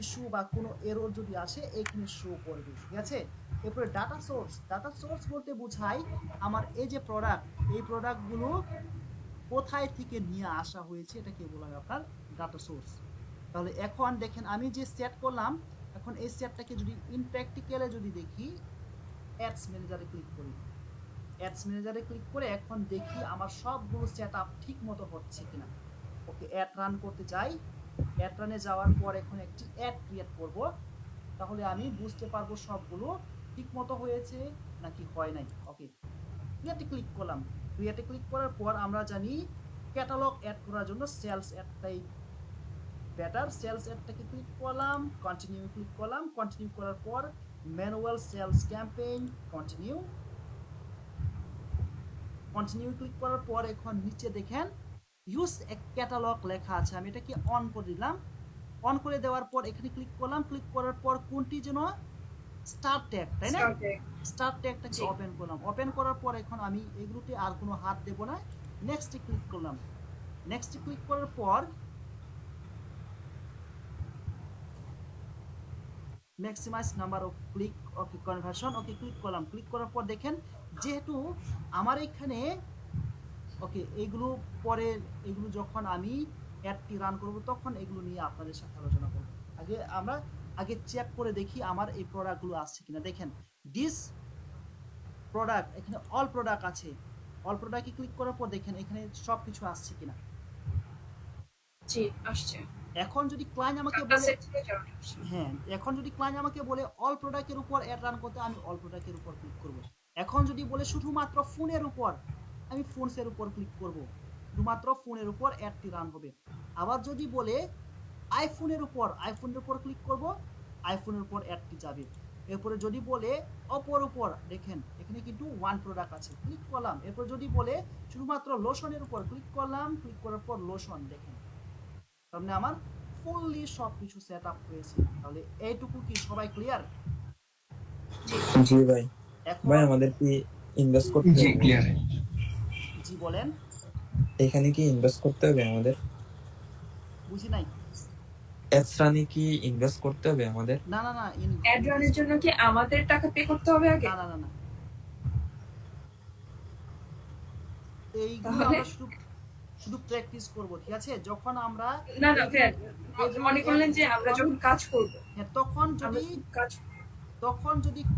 ইস্যু বা কোনো এরর যদি আসে এখানে শো করবে, ঠিক আছে? এরপরে ডাটা সোর্স। ডাটা সোর্স বলতে বোঝায় আমার এই যে প্রোডাক্ট, এই প্রোডাক্টগুলো কোথায় থেকে নিয়ে আসা হয়েছে, এটাকে বলা হয় আপনার ডাটা সোর্স। তাহলে এখন দেখেন আমি যে সেট করলাম, এখন এই সেটটাকে যদি ইন প্র্যাকটিক্যালে যদি দেখি, অ্যাডস ম্যানেজারে ক্লিক করি। অ্যাডস ম্যানেজারে ক্লিক করে এখন দেখি আমার সবগুলো সেট আপ ঠিক মতো হচ্ছে কিনা। ওকে, অ্যাড রান করতে যাই। অ্যাড রানে যাওয়ার পর এখন একটি অ্যাড ক্রিয়েট করব, তাহলে আমি বুঝতে পারবো সবগুলো ঠিক মতো হয়েছে নাকি হয় নাই। ওকে, ক্রিয়েটে ক্লিক করলাম। ক্রিয়েটে ক্লিক করার পর আমরা জানি ক্যাটালগ অ্যাড করার জন্য সেলস অ্যাডটাই বেটার। সেলস অ্যাডটাকে ক্লিক করলাম, কন্টিনিউ ক্লিক করলাম। কন্টিনিউ করার পর manual sales campaign, continue. Continue click করার পর এখন নিচে দেখেন ইউজ ক্যাটালগ লেখা আছে, আমি এটাকে অন করে দিলাম। অন করে দেওয়ার পর এখানে ক্লিক করলাম। ক্লিক করার পর কোনটি যেন স্টার ট্যাগ, তাই না? স্টার ট্যাগটাকে ওপেন করলাম। ওপেন করার পর এখন আমি এগুলোতে আর কোনো হাত দেব না। নেক্সটে ক্লিক করলাম। নেক্সটে ক্লিক করার পর maximise number of click, okay conversion, okay click করলাম। ক্লিক করার পর দেখেন যেহেতু আমার এখানে, ওকে এইগুলো পরে, এগুলো যখন আমি অ্যাডটি রান করব তখন এগুলো নিয়ে আপনাদের সাথে আলোচনা করব। আগে চেক করে দেখি আমার এই প্রোডাক্টগুলো আসছে কিনা। দেখেন দিস প্রোডাক্ট, এখানে অল প্রোডাক্ট আছে। অল প্রোডাক্টে ক্লিক করার পর দেখেন এখানে সব কিছু আসছে কিনা। জি আসছে। এখন যদি ক্লায়েন্ট আমাকে বলে, হ্যাঁ, এখন যদি ক্লায়েন্ট আমাকে বলে অল প্রোডাক্টের উপর অ্যাড রান করতে, আমি অল প্রোডাক্টের উপর ক্লিক করব। এখন যদি বলে শুধুমাত্র ফোনের উপর, আমি ফোনসের উপর ক্লিক করব, শুধুমাত্র ফোনের উপর অ্যাডটি রান হবে। আবার যদি বলে আইফোনের উপর ক্লিক করব, আইফোনের উপর অ্যাডটি যাবে। এরপরে যদি বলে অপর উপর, দেখেন এখানে কিন্তু ওয়ান প্রোডাক্ট আছে, ক্লিক করলাম। এরপর যদি বলে শুধুমাত্র লোশনের উপর ক্লিক করলাম, ক্লিক করার পর লোশন, দেখেন তাহলে আমার ফুললি সবকিছু সেট আপ হয়েছে। তাহলে এইটুকু কি সবাই ক্লিয়ার? জি ভাই। ভাই আমাদের কি ইনভেস্ট করতে জি হবে? ক্লিয়ার। জি বলেন। এখানে কি ইনভেস্ট করতে হবে আমাদের? বুঝি নাই। অ্যাডস রানে কি ইনভেস্ট করতে হবে আমাদের? না না না, অ্যাড রানের জন্য কি আমাদের টাকা পে করতে হবে আগে? না না না না, এইগুলো তাহলে? আমরা শুধু প্র্যাকটিস করব, ঠিক আছে? যখন আমরা না না ভাই, আপনি মনে করলেন যে আমরা যখন কাজ করব, হ্যাঁ, তখন আমরা যদি কাজ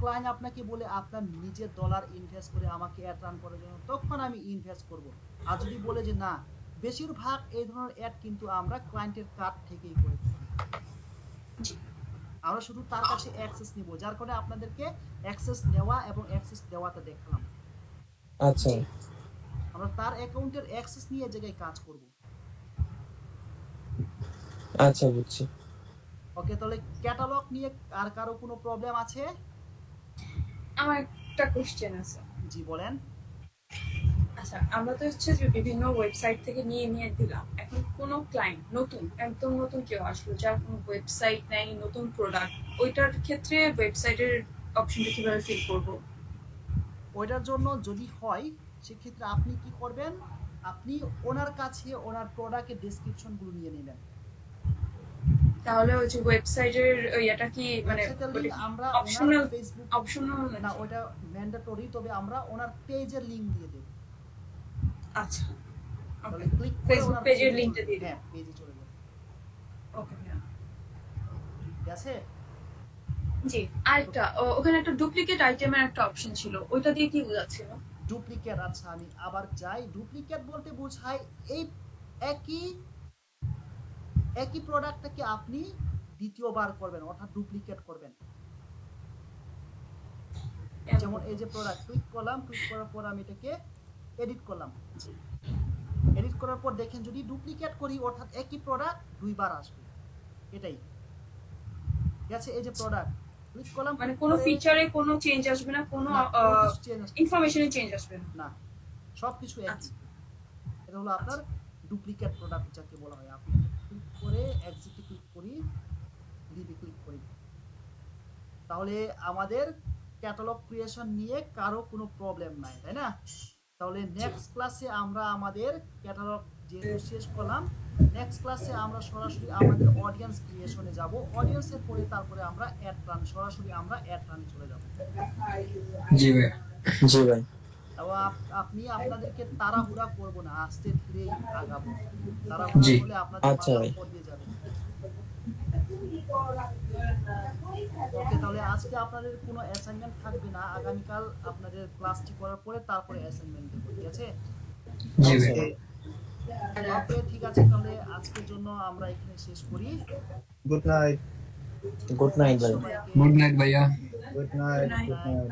ক্লায়েন্ট আপনাকে বলে আপনার নিজের ডলার ইনভেস্ট করে আমাকে অ্যাড রান করার জন্য, তখন আমি ইনভেস্ট করব। আর যদি বলে যে না, বেশিরভাগ এই ধরনের অ্যাড কিন্তু আমরা ক্লায়েন্টের কার্ড থেকেই করে থাকি। আমরা শুধু তার কাছে অ্যাক্সেস নিব, যার কারণে আপনাদেরকে অ্যাক্সেস নেওয়া এবং অ্যাক্সেস দেওয়াটা দেখালাম। আচ্ছা আমরা তার অ্যাকাউন্টের অ্যাক্সেস নিয়ে এই জায়গায় কাজ করব। আচ্ছা বুঝছি। ওকে, তাহলে ক্যাটালগ নিয়ে আর কারো কোনো প্রবলেম আছে? আমার একটা কোশ্চেন আছে। জি বলেন। আচ্ছা, আমরা তো হচ্ছে যে বিভিন্ন ওয়েবসাইট থেকে নিয়ে নিয়ে দিলাম, এখন কোনো ক্লায়েন্ট নতুন, একদম নতুন কেউ আসলো যার কোনো ওয়েবসাইট নেই, নতুন প্রোডাক্ট, ওইটার ক্ষেত্রে ওয়েবসাইটের অপশনটা কিভাবে ফিল করব? ওইটার জন্য যদি হয় সেক্ষেত্রে আপনি কি করবেন, আপনি ওনার কাছে ওনার প্রোডাক্টের ডেসক্রিপশনগুলো নিয়ে নেবেন। তাহলে ওই যে ওয়েবসাইটের এটা কি মানে ওয়েবসাইটের লিংক আমরা অপশনাল? ওনার ফেসবুক অপশনাল না, ওটা ম্যান্ডেটরি, তবে আমরা ওনার পেজের লিংক দিয়ে দেব। আচ্ছা, তাহলে ক্লিক করে ফেসবুক ওনার পেজের page এ লিংকটা চলে- দিয়ে দিন। হ্যাঁ, পেজে চলে যাবে। ওকে, ঠিক আছে? জি। আরেকটা ওখানে একটা ডুপ্লিকেট আইটেমের একটা অপশন ছিল, ওইটা দিয়ে কি বোঝাচ্ছিল? ডুপ্লিকেট, আচ্ছা আমি আবার যাই। ডুপ্লিকেট বলতে বোঝায় এই একই প্রোডাক্টটাকে আপনি দ্বিতীয়বার করবেন, অর্থাৎ ডুপ্লিকেট করবেন। যেমন এই যে প্রোডাক্ট, ক্লিক করলাম, ক্লিক করার পর আমি এটাকে এডিট করলাম। এডিট করার পর দেখেন যদি ডুপ্লিকেট করি অর্থাৎ একই প্রোডাক্ট দুইবার আসবে, এটাই। ঠিক আছে? এই যে প্রোডাক্ট ক্লিক করলাম, মানে কোনো ফিচারে কোনো চেঞ্জ আসবে না, কোনো ইনফরমেশনে চেঞ্জ আসবে না? না, সবকিছু একই। এটা হলো আপনার ডুপ্লিকেট প্রোডাক্ট যাকে বলা হয়। আপনি ক্লিক করে এক্সিটে ক্লিক করি, লিভে ক্লিক করি, তাহলে আমাদের ক্যাটালগ ক্রিয়েশন নিয়ে কারো কোনো প্রবলেম নাই, তাই না? তাহলে নেক্সট ক্লাসে আমরা আমাদের ক্যাটালগ যেহেতু শেষ করলাম, নেক্সট ক্লাসে আমরা সরাসরি আমাদের অডিয়েন্স ক্রিয়েশনে যাব। অডিয়েন্সের পরে তারপরে আমরা অ্যাড রান, সরাসরি আমরা অ্যাড রানে চলে যাব। জি ভাই। জি ভাই। তাও আপনি আপনাদেরকে তাড়াহুড়া করব না, আস্তে ধীরেই আগাবো। তাড়াহুড়া জি। করলে আপনাদের আচ্ছা মাথার ভাই। উপর দিয়ে যাবে। ওকে, তাহলে আজকে আপনাদের কোনো অ্যাসাইনমেন্ট থাকবে না, আগামীকাল আপনাদের ক্লাসটি করার পরে তারপরে অ্যাসাইনমেন্ট দেব। ঠিক আছে? জি আচ্ছা ভাই। ভাই। ওকে, ঠিক আছে, তাহলে আজকের জন্য আমরা এখানে শেষ করি। Good night. গুড নাইট ভাই। সবাইকে গুড নাইট ভাইয়া। Good night. Good night. Good night.